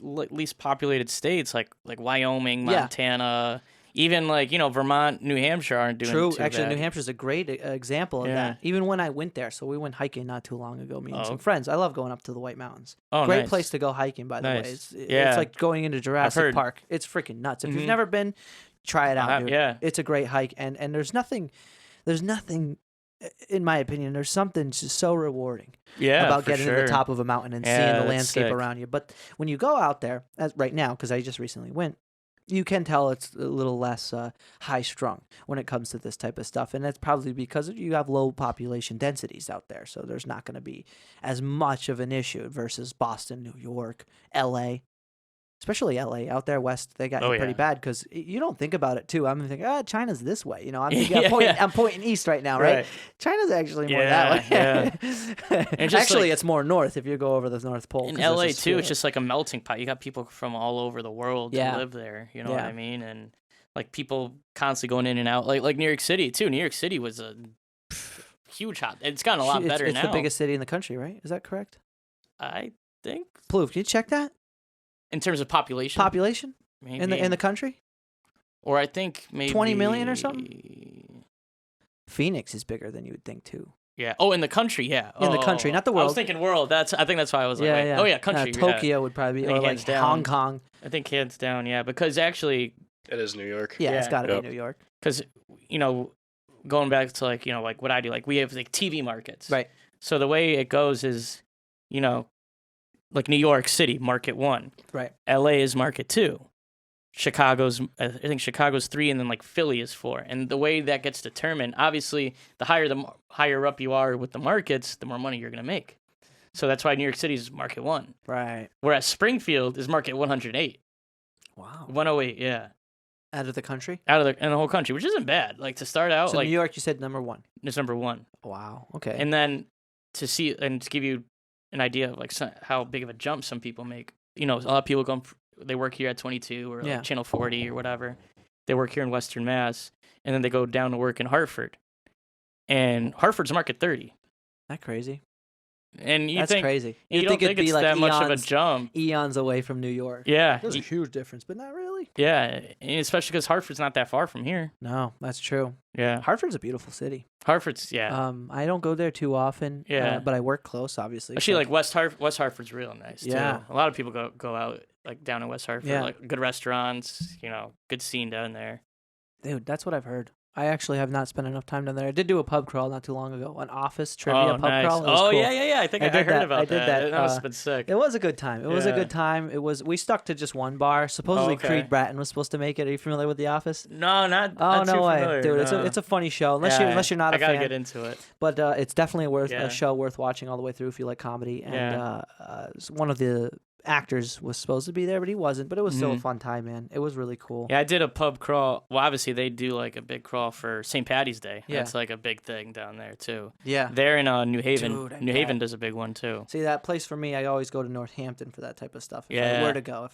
least populated states like Wyoming, Montana, even like, Vermont, New Hampshire aren't doing too Actually, bad. New Hampshire's a great example of that. Even when I went there, so we went hiking not too long ago, me and some friends. I love going up to the White Mountains. Oh, great place to go hiking, by the way. It's like going into Jurassic Park. It's freaking nuts. If you've never been, try it out, dude. Yeah. It's a great hike, and there's nothing, in my opinion, there's something just so rewarding about getting to the top of a mountain and seeing the landscape around you. But when you go out there, right now, because I just recently went, you can tell it's a little less high-strung when it comes to this type of stuff. And that's probably because you have low population densities out there. So there's not going to be as much of an issue versus Boston, New York, L.A., especially L.A. out there west. They got pretty bad because you don't think about it, too. I'm thinking, China's this way. I'm pointing east right now, right? China's actually more that way. Actually, it's more north if you go over the North Pole. In L.A., too, it's just like a melting pot. You got people from all over the world to live there. You know what I mean? And like people constantly going in and out. Like New York City, too. New York City was a huge hot. It's gotten a lot better now. It's the biggest city in the country, right? Is that correct? I think. Plouffe, can you check that? In terms of population? Population? Maybe. In the country? Or I think maybe 20 million or something? Phoenix is bigger than you would think, too. Yeah. Oh, in the country, yeah. In the country, not the world. I was thinking world. I think that's why I was like, oh yeah, country. Tokyo would probably be, or like Hong Kong. I think hands down, yeah, because actually it is New York. Yeah, it's got to be New York. Because going back to like like what I do, like we have like TV markets, right? So the way it goes is, like New York City, market 1. Right. LA is market 2. I think Chicago's 3, and then like Philly is 4. And the way that gets determined, obviously, the higher up you are with the markets, the more money you're going to make. So that's why New York City is market 1. Right. Whereas Springfield is market 108. Wow. 108, yeah. Out of the country? In the whole country, which isn't bad. Like to start out, so New York, you said number 1. It's number 1. Wow. Okay. And then to give you an idea of like how big of a jump some people make. a lot of people they work here at 22 or like Channel 40 or whatever. They work here in Western Mass, and then they go down to work in Hartford. And Hartford's Market 30. That crazy. And That's crazy. You don't think it's like that much of a jump. Eons away from New York. Yeah. There's a huge difference, but not really. Yeah, and especially because Hartford's not that far from here. No, that's true. Yeah. Hartford's a beautiful city. Hartford's, yeah. I don't go there too often. Yeah. But I work close, obviously. Actually, like West Hartford's real nice, too. Yeah. A lot of people go out, like, down in West Hartford. Yeah. Like, good restaurants, good scene down there. Dude, that's what I've heard. I actually have not spent enough time down there. I did do a pub crawl not too long ago, an office trivia pub crawl. It was cool. Yeah. I think I heard about that. That must have been sick. It was a good time. It was a good time. We stuck to just one bar. Supposedly Creed Bratton was supposed to make it. Are you familiar with The Office? No, not. Oh, no way, familiar, dude! no. It's a funny show. Unless you're not a fan. I gotta get into it. But it's definitely a show worth watching all the way through if you like comedy. And one of the actors was supposed to be there, but he wasn't. But it was still a fun time, man. It was really cool. Yeah, I did a pub crawl. Well, obviously they do like a big crawl for St. Patty's Day. Yeah. That's like a big thing down there too. Yeah. They're in New Haven. Dude, New Haven does a big one too. See, that place for me, I always go to Northampton for that type of stuff. If I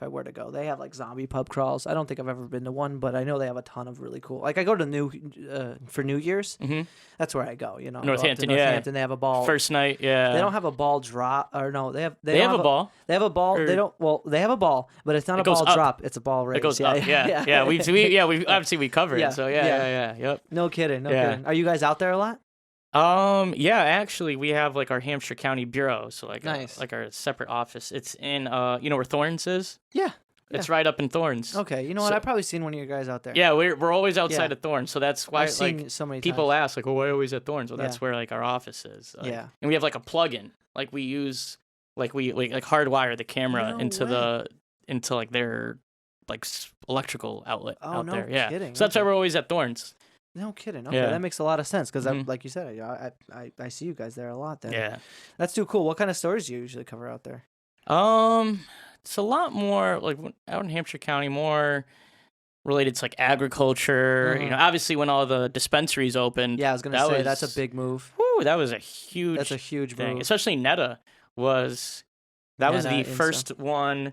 were to go. They have like zombie pub crawls. I don't think I've ever been to one, but I know they have a ton of really cool. Like I go to for New Year's. Mm-hmm. That's where I go. Northampton. Northampton. They have a ball. First night. Yeah. They don't have a ball drop, or no, they have a ball. They have a ball. They don't. Well, they have a ball, but it's not a ball drop. It's a ball raise. It goes up. Yeah. We obviously we covered it. So yeah. Yep. No kidding. Are you guys out there a lot? Yeah, actually we have like our Hampshire County Bureau, so like nice. Like our separate office. It's in where Thorns is? Yeah. It's right up in Thorns. Okay, you know what? I've probably seen one of you guys out there. Yeah, we're always outside of Thorns, so that's why I've seen so many people times. ask like, "Well, why are you always at Thorns?" Well, that's where like our office is. Like, and we have like a plug-in, like we use, like we like hardwire the camera into like their like electrical outlet out there. Yeah, kidding. So that's why we're always at Thorns. No kidding. Okay, that makes a lot of sense because, like you said, I see you guys there a lot. Then that's too cool. What kind of stories do you usually cover out there? It's a lot more like out in Hampshire County, more related to like agriculture. Mm-hmm. Obviously when all the dispensaries opened. Yeah, I was gonna say that's a big move. Woo, that was a huge. That's a huge thing. move. Especially Netta was the first one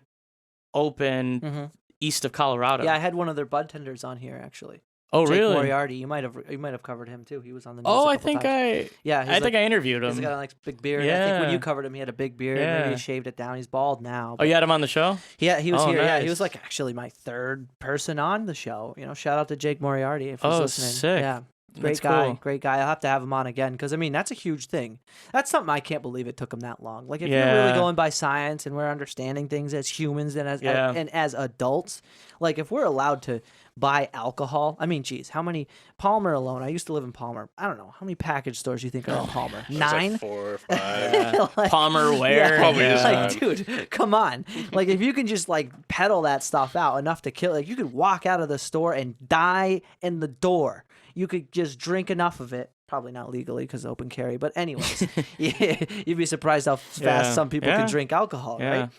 open east of Colorado. Yeah, I had one of their bud tenders on here actually. Oh, Jake really? Moriarty. You might have covered him too. He was on the news. I think I interviewed him. He's got a nice big beard. Yeah. I think when you covered him, he had a big beard. Yeah. Maybe he shaved it down. He's bald now. Oh, you had him on the show? Yeah, he was here. Nice. Yeah, he was like actually my third person on the show. Shout out to Jake Moriarty if he's listening. Sick. Yeah. Great guy. I'll have to have him on again because that's a huge thing. That's something I can't believe it took him that long. Like if you're really going by science and we're understanding things as humans and as adults, like if we're allowed to buy alcohol, I mean, geez, how many Palmer alone? I used to live in Palmer. I don't know how many package stores you think are in Palmer. 9, like 4 or 5. Palmer where? Probably like, dude, come on. Like if you can just like peddle that stuff out enough to kill, like you could walk out of the store and die in the door. You could just drink enough of it, probably not legally because open carry. But anyways, you'd be surprised how fast some people can drink alcohol, right?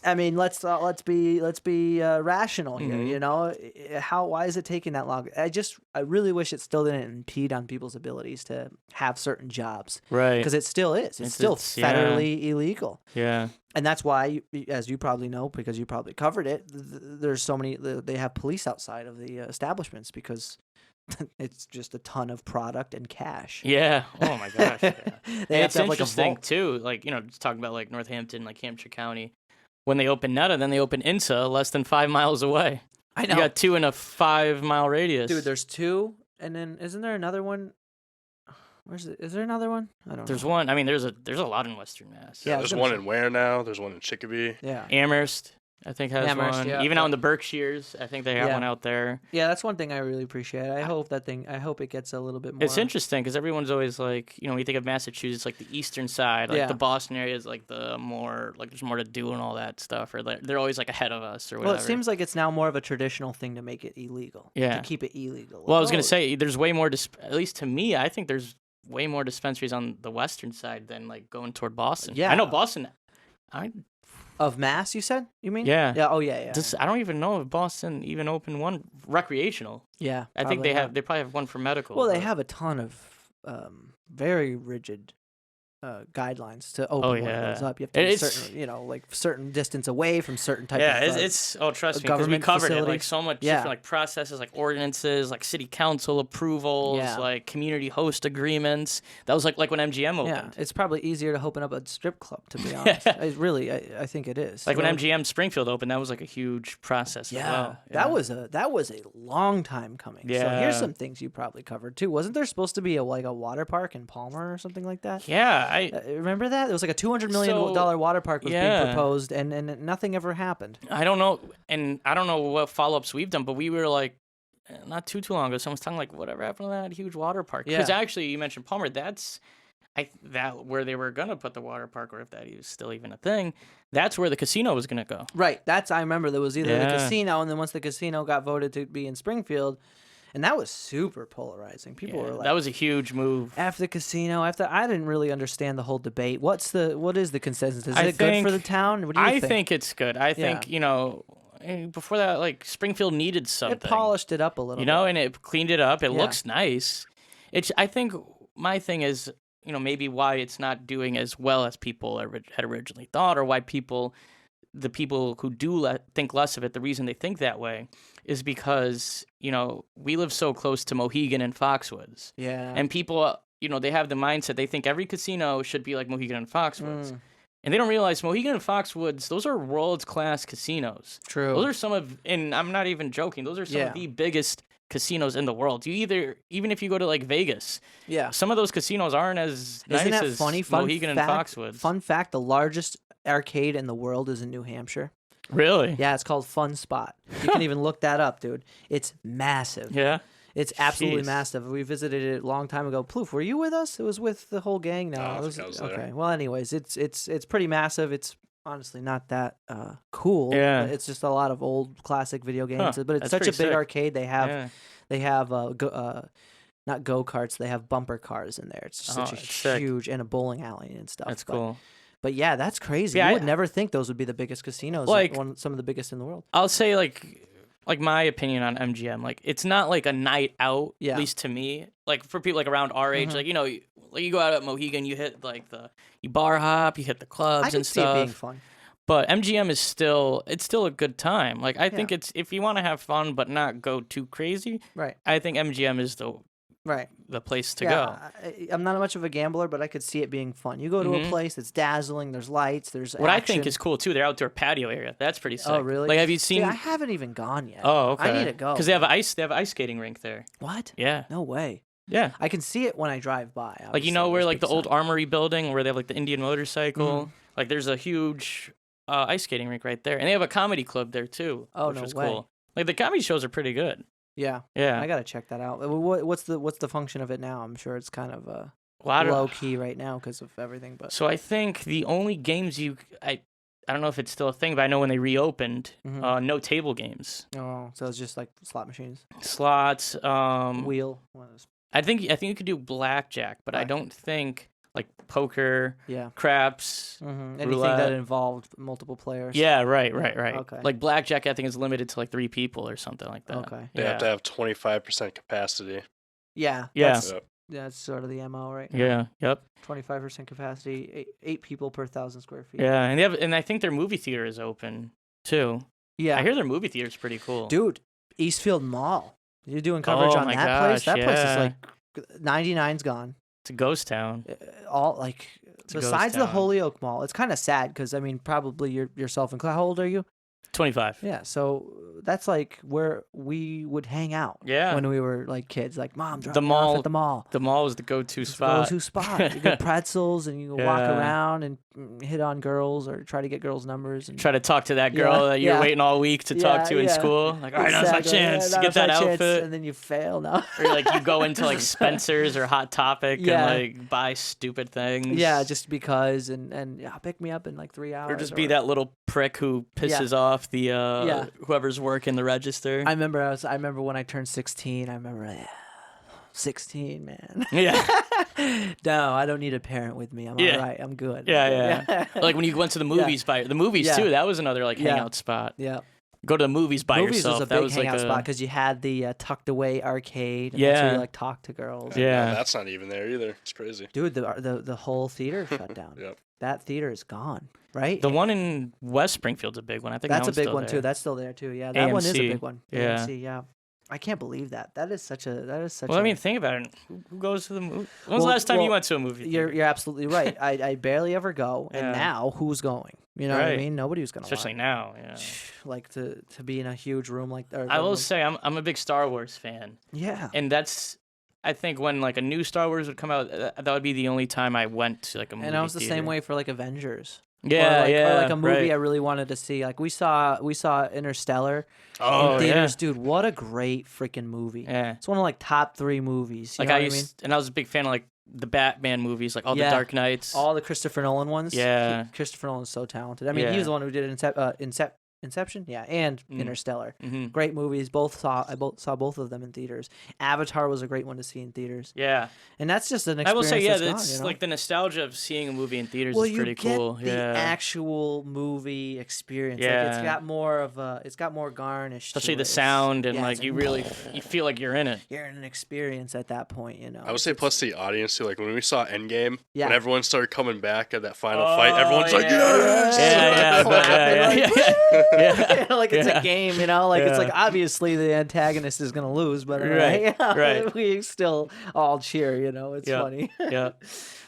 I mean, let's be rational here. Why is it taking that long? I really wish it still didn't impede on people's abilities to have certain jobs, right? Because it still is. It's still federally illegal. Yeah. And that's why, as you probably know, because you probably covered it, there's so many. They have police outside of the establishments because it's just a ton of product and cash. Yeah. Oh my gosh. Yeah. It's interesting too. Like just talking about like Northampton, like Hampshire County. When they open Netta, then they open INSA less than 5 miles away. I know. You got 2 in a 5-mile radius. Dude, there's 2, and then isn't there another one? Is there another one? I don't know. There's one. I mean, there's a lot in Western Mass. Yeah, there's one in Ware now. There's one in Chicopee. Yeah. Amherst, I think, has one. Yeah. Even out in the Berkshires, I think they have one out there. Yeah, that's one thing I really appreciate. I hope it gets a little bit more. It's interesting because everyone's always like, when you think of Massachusetts, like the eastern side, like the Boston area is like the more, like there's more to do and all that stuff, or they're always like ahead of us or whatever. Well, it seems like it's now more of a traditional thing to make it illegal. Yeah. To keep it illegal. Well, I was going to say, there's way more, at least to me, I think there's way more dispensaries on the western side than like going toward Boston. Yeah. I know Boston, Of Mass, you said? You mean? Yeah. Yeah. Oh, yeah. I don't even know if Boston even opened one recreational. Yeah. I think they probably have one for medical. Well, they have a ton of very rigid guidelines to open one of those up. You have to be certain distance away from certain type of trust me, because we covered it, like so much different like processes, like ordinances, like city council approvals, like community host agreements. That was like when MGM opened. Yeah, it's probably easier to open up a strip club, to be honest. I think it is. Like when MGM Springfield opened, that was like a huge process as well. That was a long time coming. Yeah. So here's some things you probably covered too. Wasn't there supposed to be a water park in Palmer or something like that? Yeah. I remember that? It was like a $200 million water park was being proposed, and nothing ever happened. I don't know, and I don't know what follow-ups we've done, but we were like, not too long ago, someone's talking like, whatever happened to that huge water park? Because actually, you mentioned Palmer, that's where they were going to put the water park, or if that is still even a thing, that's where the casino was going to go. Right, I remember there was either the casino, and then once the casino got voted to be in Springfield, and that was super polarizing. People were like, that was a huge move. After the casino, I didn't really understand the whole debate. What is the consensus? Is it good for the town? What do you think? I think it's good. I think, before that, like, Springfield needed something. It polished it up a little bit. And it cleaned it up. It looks nice. I think my thing is, maybe why it's not doing as well as people had originally thought, or why the people who do think less of it, the reason they think that way is because, we live so close to Mohegan and Foxwoods. Yeah. And people, they have the mindset, they think every casino should be like Mohegan and Foxwoods. And they don't realize Mohegan and Foxwoods, those are world-class casinos. True. Those are some of, and I'm not even joking, those are some of the biggest casinos in the world. Even if you go to like Vegas, some of those casinos aren't as nice as Mohegan and Foxwoods. Fun fact, the largest arcade in the world is in New Hampshire. Really? Yeah, it's called Fun Spot. You can even look that up, dude. It's massive. Yeah? It's absolutely massive. We visited it a long time ago. Ploof, were you with us? It was with the whole gang. No, I was okay. There. Well, anyways, it's pretty massive. It's honestly not that cool. Yeah. It's just a lot of old classic video games. But it's such a big arcade. They have not go-karts. They have bumper cars in there. It's such a huge, and a bowling alley and stuff. That's cool. But yeah, that's crazy. You would never think those would be the biggest casinos, some of the biggest in the world. I'll say like my opinion on MGM, like it's not like a night out, at least to me. Like for people like around our age, like you go out at Mohegan, you hit you bar hop, you hit the clubs and stuff. I can see it being fun. But MGM is still a good time. Like I think it's, if you want to have fun but not go too crazy, right? I think MGM is the place to go. I'm not much of a gambler, but I could see it being fun. You go to a place that's dazzling. There's lights. There's what action. I think is cool too. Their outdoor patio area. That's pretty sick. Oh, really? Like, have you seen? See, I haven't even gone yet. Oh, okay. I need to go because they have an ice skating rink there. What? Yeah. No way. Yeah. I can see it when I drive by. Like where like the old Armory building where they have like the Indian motorcycle. Like there's a huge ice skating rink right there, and they have a comedy club there too. Oh, which no is way. Cool. Like the comedy shows are pretty good. Yeah. I gotta check that out. What's the function of it now? I'm sure it's kind of low key right now because of everything. But so I think the only games I don't know if it's still a thing, but I know when they reopened, no table games. Oh, so it's just like slot machines, slots, wheel. I think you could do blackjack, but I don't think like poker, craps, anything roulette. that involved multiple players. Yeah, right. Okay. Like blackjack, I think is limited to like 3 people or something like that. Okay. They have to have 25% capacity. Yeah. Yeah. That's sort of the MO, right? Yeah. Yep. 25% capacity, 8 people per 1,000 square feet. Yeah, and I think their movie theater is open too. Yeah. I hear their movie theater is pretty cool. Dude, Eastfield Mall. You're doing coverage on that place? That place is like 99's gone. It's a ghost town. Besides the Holyoke Mall, it's kind of sad because I mean, probably yourself and how old are you? 25. Yeah, so that's like where we would hang out. Yeah. When we were like kids, like mom, drop me off at the mall. The mall was the go-to spot. You get pretzels and you walk around and hit on girls or try to get girls' numbers and try to talk to that girl that you're waiting all week to talk to in school. Like, all right, now's my chance to get that outfit, and then you fail. No. Or like you go into like Spencer's or Hot Topic and like buy stupid things. Yeah, just because and pick me up in like 3 hours. Or just be that little prick who pisses off the whoever's working the register. I remember when I turned 16. I remember 16, man. Yeah. No, I don't need a parent with me. I'm all right. I'm good. Yeah. Like when you went to the movies too. That was another like hangout spot. Yeah. go to the movies by yourself. That was a big hangout spot because you had the tucked away arcade. And that's where you like talk to girls. Yeah, that's not even there either. It's crazy, dude. The whole theater shut down. Yep. That theater is gone. Right. The one in West Springfield's a big one. I think that's a big one there. too. That's still there too. Yeah, that AMC. one is a big one. Yeah. AMC, yeah. I can't believe that. That is such a. Well, I mean, think about it. Who goes to the movie? When was the last time you went to a movie? You're absolutely right. I barely ever go, and now who's going? You know what I mean? Nobody's gonna. Especially now. Yeah. Like to be in a huge room like. I will say I'm a big Star Wars fan. Yeah. And that's. I think when like a new Star Wars would come out, that would be the only time I went to like a movie. And I was the theater. same way for like Avengers. Yeah, or like a movie I really wanted to see. Like we saw Interstellar in theaters, dude. What a great freaking movie! Yeah, it's one of like top 3 movies. Like I was a big fan of like the Batman movies, like all the Dark Knights, all the Christopher Nolan ones. Yeah, Christopher Nolan's so talented. I mean, he was the one who did Inception, and Interstellar. Mm-hmm. Great movies. I saw both of them in theaters. Avatar was a great one to see in theaters. Yeah, and that's just an experience. I will say, it's like the nostalgia of seeing a movie in theaters is pretty cool. The actual movie experience. Yeah, like it's got more garnish. Especially the sound and like you really you feel like you're in it. You're in an experience at that point, you know. I would say plus the audience too. Like when we saw Endgame, when everyone started coming back at that final fight, everyone's like, yes! Yeah. Like it's a game, you know. Like it's like obviously the antagonist is gonna lose, but right. we still all cheer, you know. It's funny. Yeah.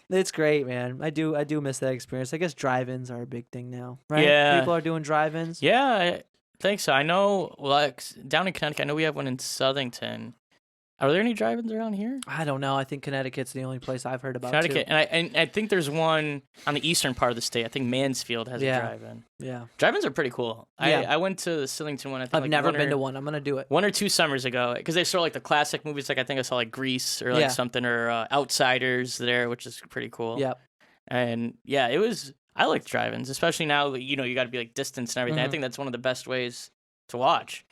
It's great, man. I do miss that experience. I guess drive-ins are a big thing now, right? Yeah. People are doing drive-ins. Yeah, I think so. I know, like down in Connecticut, I know we have one in Southington. Are there any drive-ins around here? I don't know. I think Connecticut's the only place I've heard about. Connecticut, too. And I think there's one on the eastern part of the state. I think Mansfield has a drive-in. Yeah, drive-ins are pretty cool. Yeah. I went to the Sillington one. I think I've never been to one. I'm gonna do it 1 or 2 summers ago because they sort of like the classic movies. Like I think I saw like Grease or like something or Outsiders there, which is pretty cool. Yep. And yeah, it was. I like drive-ins, especially now. You know, you got to be like distance and everything. I think that's one of the best ways to watch.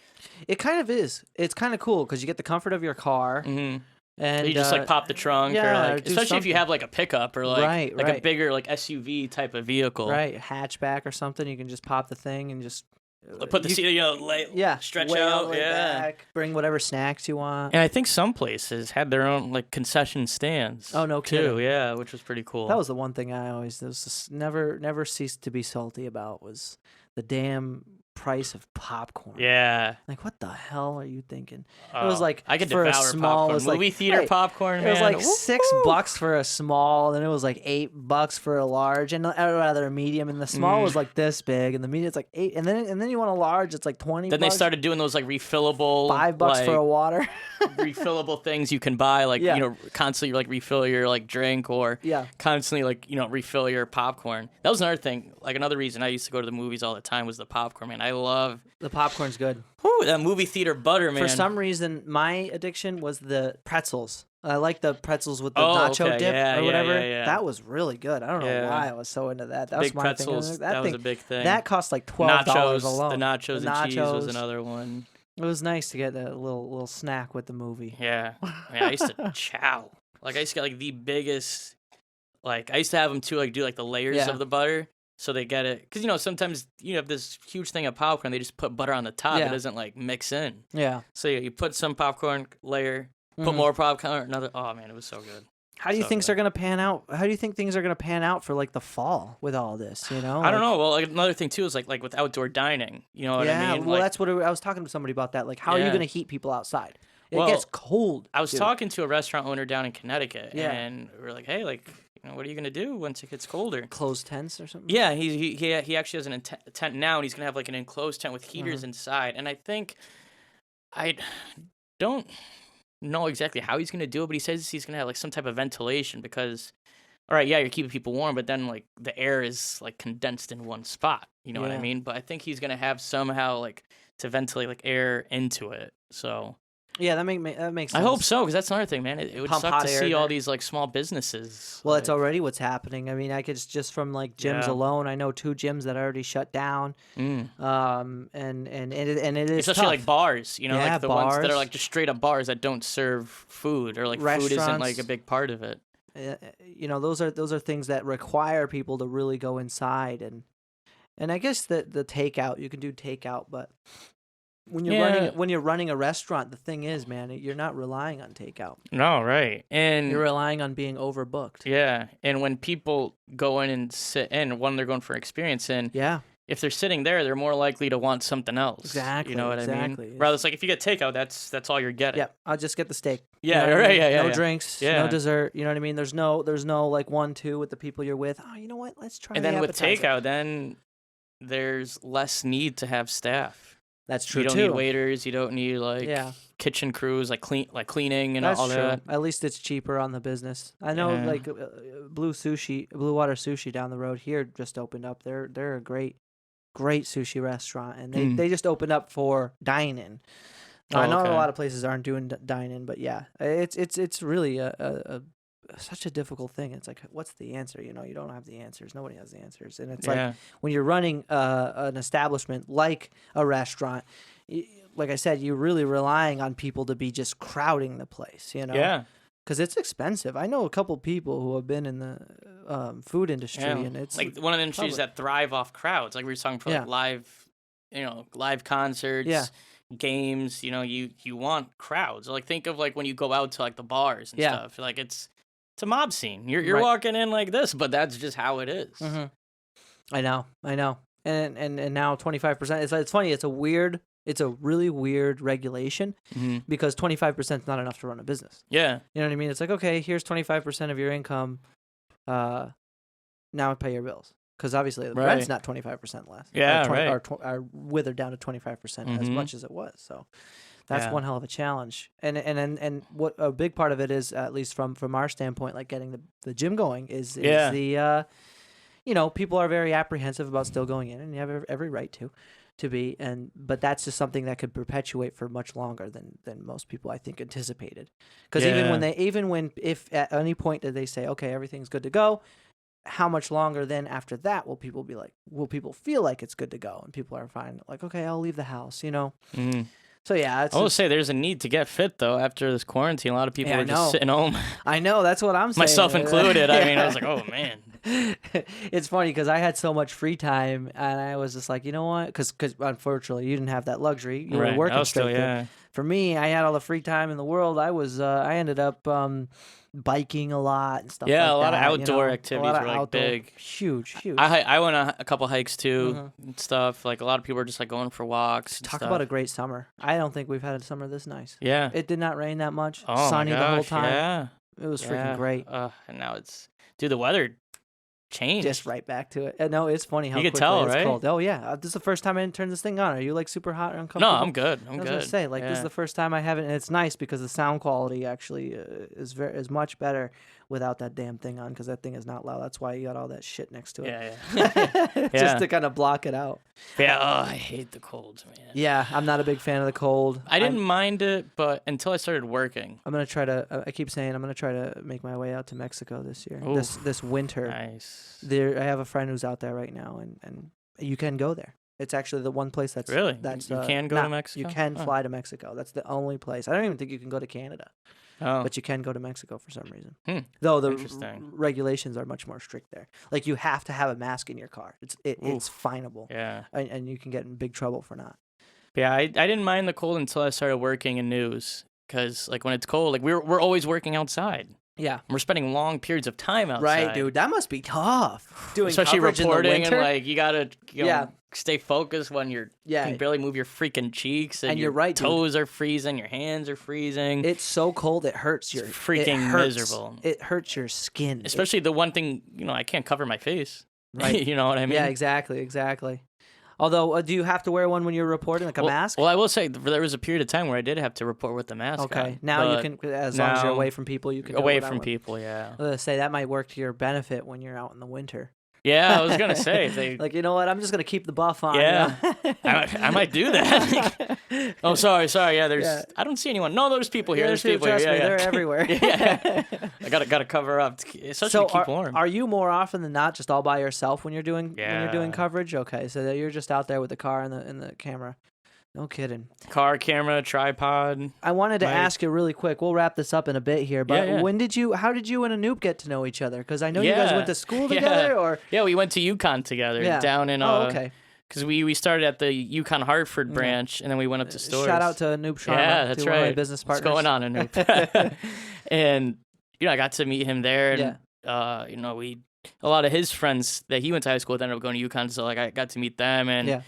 It kind of is. It's kind of cool because you get the comfort of your car. Mm-hmm. And you just like pop the trunk or like, especially if you have like a pickup or like a bigger like SUV type of vehicle. Right, hatchback or something. You can just pop the thing and just put the seat, stretch out, back, bring whatever snacks you want. And I think some places had their own like concession stands. Oh no, kidding. Too, yeah, which was pretty cool. That was the one thing I always never ceased to be salty about was the damn price of popcorn. Yeah. Like what the hell are you thinking? It was like I could for devour a small popcorn. Movie theater popcorn, man. It was like $6 for a small, then it was like $8 for a large, and rather a medium, and the small was like this big, and the medium it's like $8, and then you want a large, it's like $20. Then they started doing those like refillable $5 for a water. refillable things you can buy, like you know, constantly like refill your like drink or constantly like, you know, refill your popcorn. That was another thing. Like another reason I used to go to the movies all the time was the popcorn, man. I love the popcorn's good. Whew, that movie theater butter, man. For some reason, my addiction was the pretzels. I like the pretzels with the nacho dip or whatever. Yeah. That was really good. I don't know why I was so into that. That big was my pretzels, thing. That was a big thing. That cost like $12 alone. The nachos and cheese was another one. It was nice to get a little snack with the movie. Yeah. I used to chow. Like I used to get like the biggest. Like I used to have them too. Like do like the layers of the butter. So they get it, because, you know, sometimes you have this huge thing of popcorn, they just put butter on the top. It doesn't, like, mix in. Yeah. So you put some popcorn layer, put more popcorn, another. Oh, man, it was so good. How do you think things are going to pan out? How do you think things are going to pan out for, like, the fall with all this, you know? I don't know. Well, like, another thing, too, is, like with outdoor dining. You know what I mean? Well, that's what I was talking to somebody about that. Like, how are you going to heat people outside? It gets cold. I was talking to a restaurant owner down in Connecticut, and we were like, hey, like, what are you gonna do once it gets colder? Close tents or something? Yeah, he actually has a tent now, and he's gonna have like an enclosed tent with heaters inside. And I think I don't know exactly how he's gonna do it, but he says he's gonna have like some type of ventilation because, all right, yeah, you're keeping people warm, but then like the air is like condensed in one spot. You know what I mean? But I think he's gonna have somehow like to ventilate like air into it. So. Yeah, that makes sense. I hope so, because that's another thing, man. It would suck to see all these like small businesses. Well, it's already what's happening. I mean, I could just from like gyms alone. I know 2 gyms that already shut down. And it is especially tough. like bars, you know, like the ones that are like just straight up bars that don't serve food or like food isn't like a big part of it. You know, those are things that require people to really go inside And I guess the takeout, you can do takeout, but when you're running a restaurant, the thing is, man, you're not relying on takeout. No, right. And you're relying on being overbooked. Yeah. And when people go in and sit in, when they're going for experience in, if they're sitting there, they're more likely to want something else. Exactly. You know what I mean? Rather, it's like if you get takeout, that's all you're getting. Yeah, I'll just get the steak. Yeah, you know right. Yeah, no drinks, no dessert. You know what I mean? There's no like 1-2 with the people you're with. Oh, you know what? Let's try. And then with takeout, then there's less need to have staff. That's true. You don't need waiters. You don't need kitchen crews, like cleaning and all that. At least it's cheaper on the business. I know, like Blue Water Sushi down the road here just opened up. They're a great sushi restaurant, and they just opened up for dine-in. I know a lot of places aren't doing dine-in, but yeah, it's really such a difficult thing. It's like, what's the answer? You don't have the answers. Nobody has the answers. And it's like when you're running an establishment like a restaurant, like I said, you're really relying on people to be just crowding the place, Yeah. Because it's expensive. I know a couple people who have been in the food industry, and it's like one of the industries that thrive off crowds. Like we were talking for like live concerts, games. You want crowds. Like think of like when you go out to like the bars and stuff. Like it's a mob scene. You're walking in like this, but that's just how it is. Mm-hmm. I know. And now 25%. It's funny. It's a really weird regulation because 25% is not enough to run a business. Yeah. You know what I mean? It's like, okay, here's 25% of your income. Now pay your bills. Because obviously the rent's not 25% less. Yeah, or withered down to 25% as much as it was. So that's one hell of a challenge. And what a big part of it is, at least from our standpoint, like getting the gym going is the people are very apprehensive about still going in, and you have every right to be, but that's just something that could perpetuate for much longer than most people I think anticipated. Because if at any point did they say, okay, everything's good to go, how much longer then after that will people feel like it's good to go, and people are fine, like, okay, I'll leave the house, So yeah, I will say there's a need to get fit though after this quarantine. A lot of people are just sitting home. I know, that's what I'm saying. Myself included. I mean, I was like, oh man. It's funny because I had so much free time, and I was just like, you know what? Because unfortunately you didn't have that luxury. You were working straight there. For me, I had all the free time in the world. I ended up biking a lot and stuff. Yeah, like a lot that, of outdoor activities were like big. Huge. I went on a couple hikes too and stuff. Like a lot of people were just like going for walks. Talk about a great summer. I don't think we've had a summer this nice. Yeah. It did not rain that much. Oh, sunny my gosh, the whole time. Yeah. It was freaking great. And now the weather changed. Just right back to it. No, it's funny how you could tell, it's right? cold. Oh yeah, this is the first time I didn't turn this thing on. Are you like super hot or uncomfortable? No, I'm good. I was gonna say this is the first time I haven't, and it's nice because the sound quality actually is much better without that damn thing on, because that thing is not loud. That's why you got all that shit next to it. Yeah. Just to kind of block it out. Yeah. Oh, I hate the colds, man. Yeah, I'm not a big fan of the cold. I didn't mind it, but until I started working. I'm gonna try to. I keep saying I'm gonna try to make my way out to Mexico this year. Ooh, this winter. Nice. I have a friend who's out there right now, and you can go there. It's actually the one place that's you can go to Mexico. You can fly to Mexico. That's the only place. I don't even think you can go to Canada. Oh. But you can go to Mexico for some reason. Though the regulations are much more strict there. Like you have to have a mask in your car. It's finable. Yeah. And you can get in big trouble for not. Yeah, I didn't mind the cold until I started working in news, because like when it's cold, like we're always working outside. Yeah. We're spending long periods of time outside. Right, dude. That must be tough. Doing especially reporting in the winter. And like you gotta stay focused when you can barely move your freaking cheeks, and you're right, toes are freezing, your hands are freezing. It's so cold it hurts your miserable. It hurts your skin. Especially the one thing, I can't cover my face. Right. You know what I mean? Yeah, exactly. Although, do you have to wear one when you're reporting, like a mask? Well, I will say there was a period of time where I did have to report with the mask. Okay, now you can, as long as you're away from people, you can go away from people. Yeah. I was gonna say that might work to your benefit when you're out in the winter. Yeah, I was gonna say they like, you know what? I'm just gonna keep the buff on. Yeah, I might do that. Oh, sorry. Yeah, I don't see anyone. No, there's people here. Yeah, there's people here. Yeah, they're everywhere. Yeah, I gotta cover up, especially to keep warm. Are you more often than not just all by yourself when you're doing coverage? Okay, so that you're just out there with the car and the camera. No kidding. Car, camera, tripod. I wanted to ask you really quick. We'll wrap this up in a bit here, but how did you and Anoop get to know each other? Because I know you guys went to school together, or we went to UConn together down in. Okay. Because we started at the UConn Hartford branch, and then we went up to stores. Shout out to Anoop Sharma. Yeah, that's right. One of my business partners. What's going on, Anoop? And I got to meet him there, and a lot of his friends that he went to high school with ended up going to UConn, so like I got to meet them, and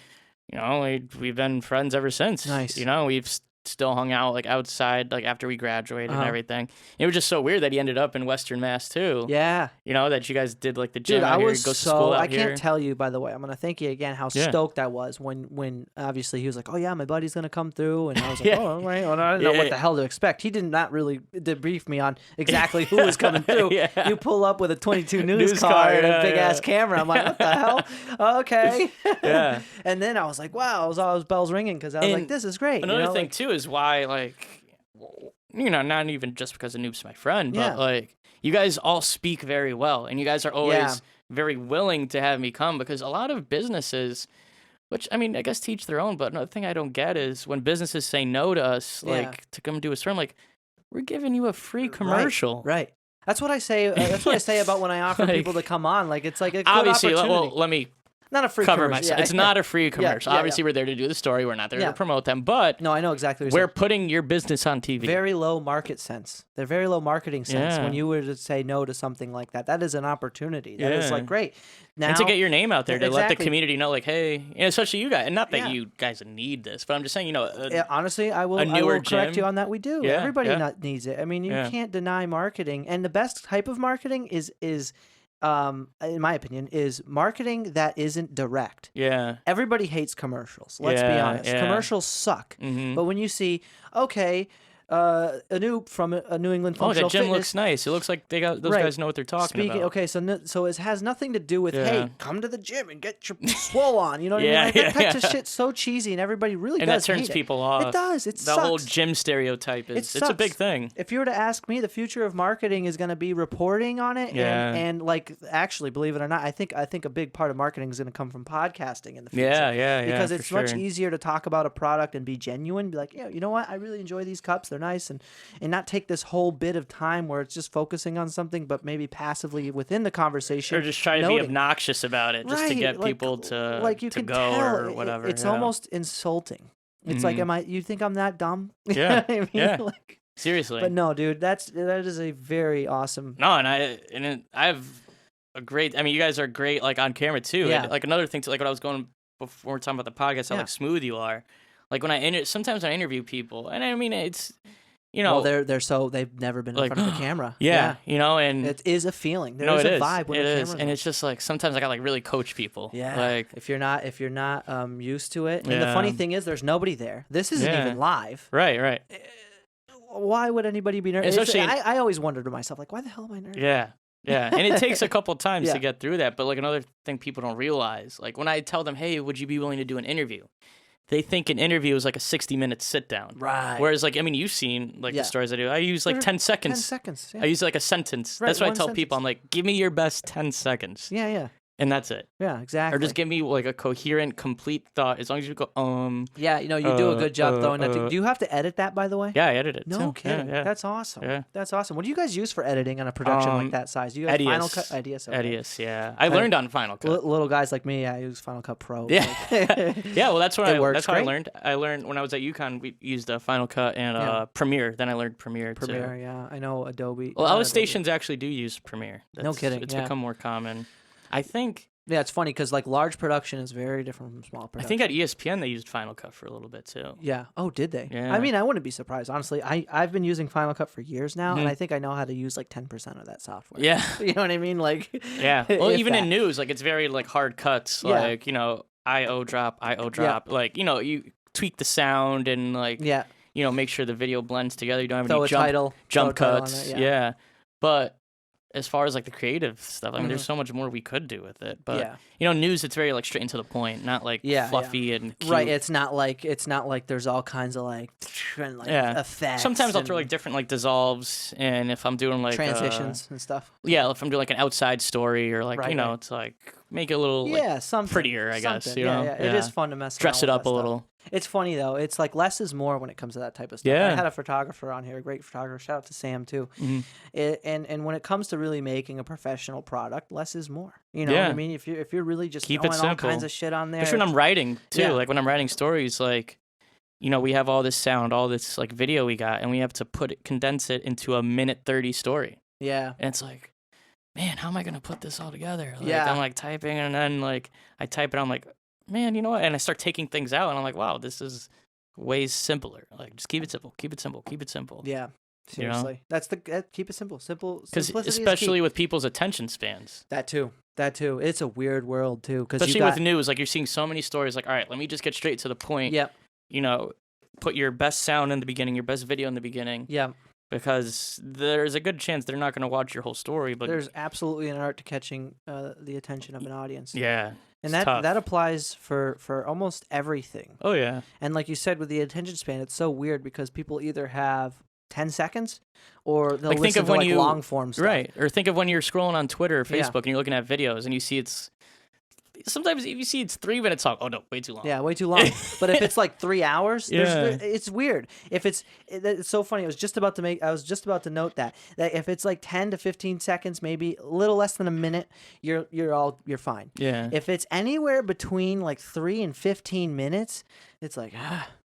we've been friends ever since. Nice. We've still hung out like outside like after we graduated and everything. It was just so weird that he ended up in Western Mass too. Yeah. That you guys did like the gym. Dude, out I here, was goes to school out I here. can't tell you, by the way. I'm gonna thank you again how stoked I was when obviously he was like, oh yeah, my buddy's gonna come through, and I was like, oh all right. Well, I didn't know what the hell to expect. He did not really debrief me on exactly who was coming through. You pull up with a 22 news car and a big ass camera. I'm like, what the hell? Okay. Yeah. And then I was like, wow, all those bells ringing because I was like, this is great. Another thing too is why not even just because Anoop's my friend, but like you guys all speak very well, and you guys are always very willing to have me come, because a lot of businesses, which I mean I guess teach their own, but another thing I don't get is when businesses say no to us, like to come do a store, I'm like, we're giving you a free commercial. Right. That's what I say. That's what I say about when I offer people to come on. Like it's like a good obviously. opportunity. Well, let me not a free cover commercial. myself. It's not a free commercial. Obviously, we're there to do the story. We're not there to promote them. But no, I know exactly what we're putting your business on TV. Very low market sense. They're very low marketing sense. When you were to say no to something like that, that is an opportunity. That is like great. Now, and to get your name out there, to let the community know, like, hey, especially you guys, and not that you guys need this, but I'm just saying, honestly, I will correct you on that. We do. Everybody needs it. I mean, you can't deny marketing, and the best type of marketing is in my opinion, is marketing that isn't direct. Yeah. Everybody hates commercials. Let's be honest. Commercials suck. Mm-hmm. But when you see, Anoop from a New England Functional that gym Fitness, looks nice. It looks like they got those guys know what they're talking about. Okay, so it has nothing to do with hey, come to the gym and get your swole on. You know what I mean? Like, that type of shit's so cheesy, and everybody really does hate it. And that turns people off. It does. It the sucks. whole gym stereotype is it's a big thing. If you were to ask me, the future of marketing is going to be reporting on it, and like actually, believe it or not, I think a big part of marketing is going to come from podcasting in the future. Yeah. Because it's much easier to talk about a product and be genuine. Be like, you know what? I really enjoy these cups. They're nice, and not take this whole bit of time where it's just focusing on something, but maybe passively within the conversation. Or just try to be obnoxious about it, just to get people to go or whatever. It's almost insulting. It's like, you think I'm that dumb? Yeah. You know what I mean? Like, seriously. But no, dude, that is a very awesome. No, and I have a great. I mean, you guys are great, like on camera too. Yeah. And, like another thing, like when I was going before talking about the podcast, how like smooth you are. Like when sometimes I interview people, and I mean it's. Well, they've never been in front of the camera. Yeah, and it is a feeling. There is a vibe when the camera's on. And it's just like sometimes I got like really coach people. Yeah, like if you're not used to it. And the funny thing is, there's nobody there. This isn't even live. Right. Why would anybody be nervous? Especially, I always wondered to myself, like, why the hell am I nervous? Yeah, and it takes a couple times to get through that. But like another thing people don't realize, like when I tell them, hey, would you be willing to do an interview? They think an interview is like a 60-minute sit-down. Right. Whereas, like, I mean, you've seen, like, the stories I do. I use, like, 10 seconds. 10 seconds, I use, like, a sentence. That's what I tell people. I'm like, give me your best 10 seconds. Yeah. And that's it. Yeah, exactly. Or just give me, like, a coherent, complete thought. As long as you go, Yeah, you do a good job throwing that. Do you have to edit that, by the way? Yeah, I edit it, No too. kidding. Yeah. That's awesome. Yeah. That's awesome. What do you guys use for editing on a production like that size? Do you have Final Cut? Edius, yeah. I learned on Final Cut. Little guys like me, I use Final Cut Pro. Yeah. Yeah, well, that's what that's how great. I learned. I learned when I was at UConn, we used Final Cut and Premiere. Then I learned Premiere, too. Premiere, yeah. I know Adobe. Well, other stations actually do use Premiere. No kidding. It's become more common. I think. Yeah, it's funny because like large production is very different from small production. I think at ESPN they used Final Cut for a little bit too. Yeah. Oh, did they? Yeah. I mean, I wouldn't be surprised. Honestly, I've been using Final Cut for years now, and I think I know how to use like 10% of that software. Yeah. You know what I mean? Like. Yeah. Well, even in news, like it's very like hard cuts. Like IO drop. Yeah. Like you tweak the sound and like make sure the video blends together. You don't have any jump cuts. Yeah. But as far as like the creative stuff, I mean, there's so much more we could do with it. But news, it's very like straight and to the point, not like fluffy and cute. Right. It's not like there's all kinds of like effects. Sometimes I'll throw like different like dissolves, and if I'm doing like transitions and stuff. Yeah, if I'm doing like an outside story or like it's like make it a little prettier, I guess. Yeah. It is fun to mess around dress it with up a little. It's funny though. It's like less is more when it comes to that type of stuff. I had a photographer on here, a great photographer. Shout out to Sam too. And when it comes to really making a professional product, less is more. You know what I mean? If you're really just keep throwing all kinds of shit on there. Especially when I'm writing too. Like when I'm writing stories, like, you know, we have all this sound, all this like video we got, and we have to condense it into a 1:30 story. Yeah. And it's like, man, how am I gonna put this all together? Like, I'm like typing, and then like I type it, I'm like, man, you know what? And I start taking things out, and I'm like, wow, this is way simpler. Like, just keep it simple, keep it simple, keep it simple. Yeah, seriously. You know? That's keep it simple. Because especially with people's attention spans. That too. It's a weird world too. Especially with news, like you're seeing so many stories. Like, all right, let me just get straight to the point. Yep. You know, put your best sound in the beginning, your best video in the beginning. Yeah. Because there's a good chance they're not going to watch your whole story. But there's absolutely an art to catching the attention of an audience. Yeah. And that applies for almost everything. Oh, yeah. And like you said, with the attention span, it's so weird because people either have 10 seconds or they'll like, listen to like long form stuff. Right. Or think of when you're scrolling on Twitter or Facebook and you're looking at videos and you see sometimes if you see it's 3 minutes long, oh no, way too long. Yeah, way too long. But if it's like 3 hours, it's weird. It's so funny. I was just about to note that if it's like 10 to 15 seconds, maybe a little less than a minute, you're fine. Yeah. If it's anywhere between like 3 and 15 minutes, it's like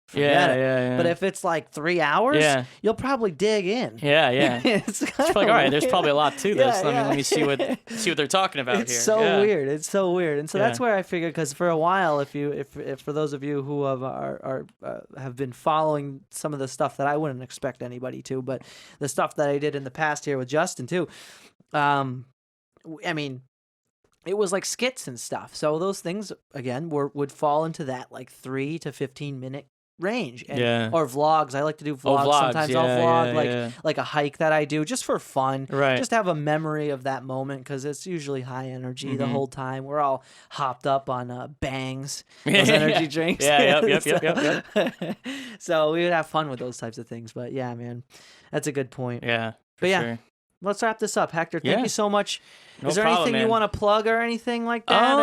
forget it. Yeah. But if it's like 3 hours, you'll probably dig in. Yeah. It's like, all right, there's probably a lot to this. Let me see what they're talking about it's here. So weird. It's so weird. And so that's where I figured, because for a while, if for those of you who have been following some of the stuff that I wouldn't expect anybody to, but the stuff that I did in the past here with Justin too, I mean, it was like skits and stuff. So those things again would fall into that like 3 to 15 minute range. Or vlogs. I like to do vlogs. Sometimes I'll vlog like a hike that I do just for fun. Right. Just to have a memory of that moment, because it's usually high energy the whole time. We're all hopped up on Bangs, those energy drinks. Yep. So we would have fun with those types of things. But yeah, man, that's a good point. Yeah. But yeah. Sure. Let's wrap this up, Hector. Thank you so much. Is there problem, anything you want to plug or anything like that?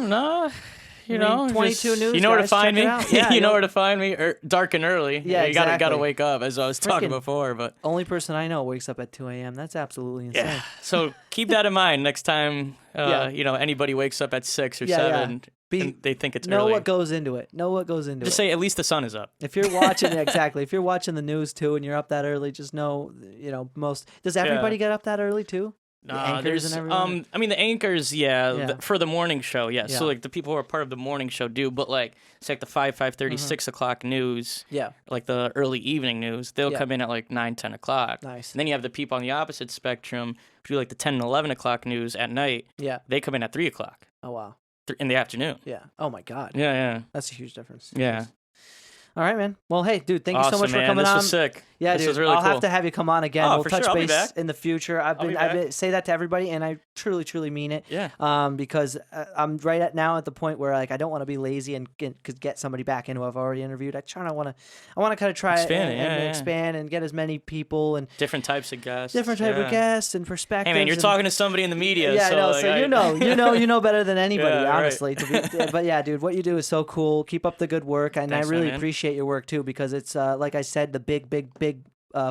No. You know, 22 News. You know where to find me. Yeah, you know where to find me. Dark and early. Yeah, you gotta wake up, as I was talking before. But only person I know wakes up at 2 a.m. That's absolutely insane. Yeah. So keep that in mind next time. You know, anybody wakes up at 6 or 7. And they think it's know early. what goes into it. Just say at least the sun is up. If you're watching, exactly. If you're watching the news too, and you're up that early, just know, does everybody get up that early too? The anchors and everyone? I mean, the anchors, for the morning show, yes. So, like, the people who are part of the morning show do, but, like, it's like the 5:30, 6 o'clock news, like the early evening news, they'll come in at, like, 9, 10 o'clock. Nice. And then you have the people on the opposite spectrum who do, like, the 10 and 11 o'clock news at night. Yeah. They come in at 3 o'clock. Oh, wow. In the afternoon. Yeah. Oh, my God. Yeah. That's a huge difference. Yeah. All right, man. Well, hey, dude, thank you so much for coming on. on. This was sick. Yeah, this dude. was really I'll cool. have to have you come on again. We'll touch base in the future. I've been say that to everybody, and I truly, truly mean it. Yeah. Because I'm right now at the point where like I don't want to be lazy and get somebody back in who I've already interviewed. I want to kind of try and expand and get as many people and different types of guests, of guests and perspectives. Hey man, you're talking to somebody in the media. Yeah, so, I know. Like, so you know better than anybody, honestly. Right. But yeah, dude, what you do is so cool. Keep up the good work, and Thanks, I really man. appreciate your work too, because it's like I said, the big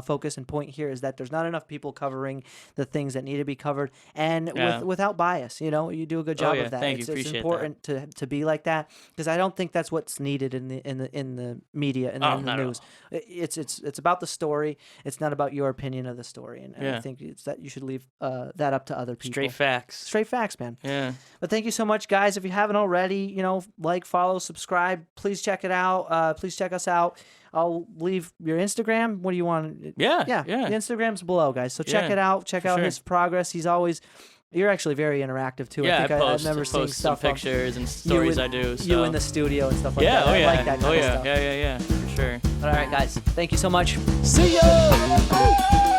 focus and point here is that there's not enough people covering the things that need to be covered, and without bias. You know, you do a good job of that. It's important to be like that, because I don't think that's what's needed in the media and in the news. It's about the story. It's not about your opinion of the story, and I think it's that you should leave that up to other people. Straight facts, man. Yeah. But thank you so much, guys. If you haven't already, like, follow, subscribe. Please check it out. Please check us out. I'll leave your Instagram. What do you want? Yeah. The Instagram's below, guys. So check it out. Check out his progress. You're actually very interactive too. Yeah, I remember seeing stuff, some pictures and stories I do. So. You in the studio and stuff like that. I like that kind of stuff. Yeah, for sure. But all right, guys. Thank you so much. See ya.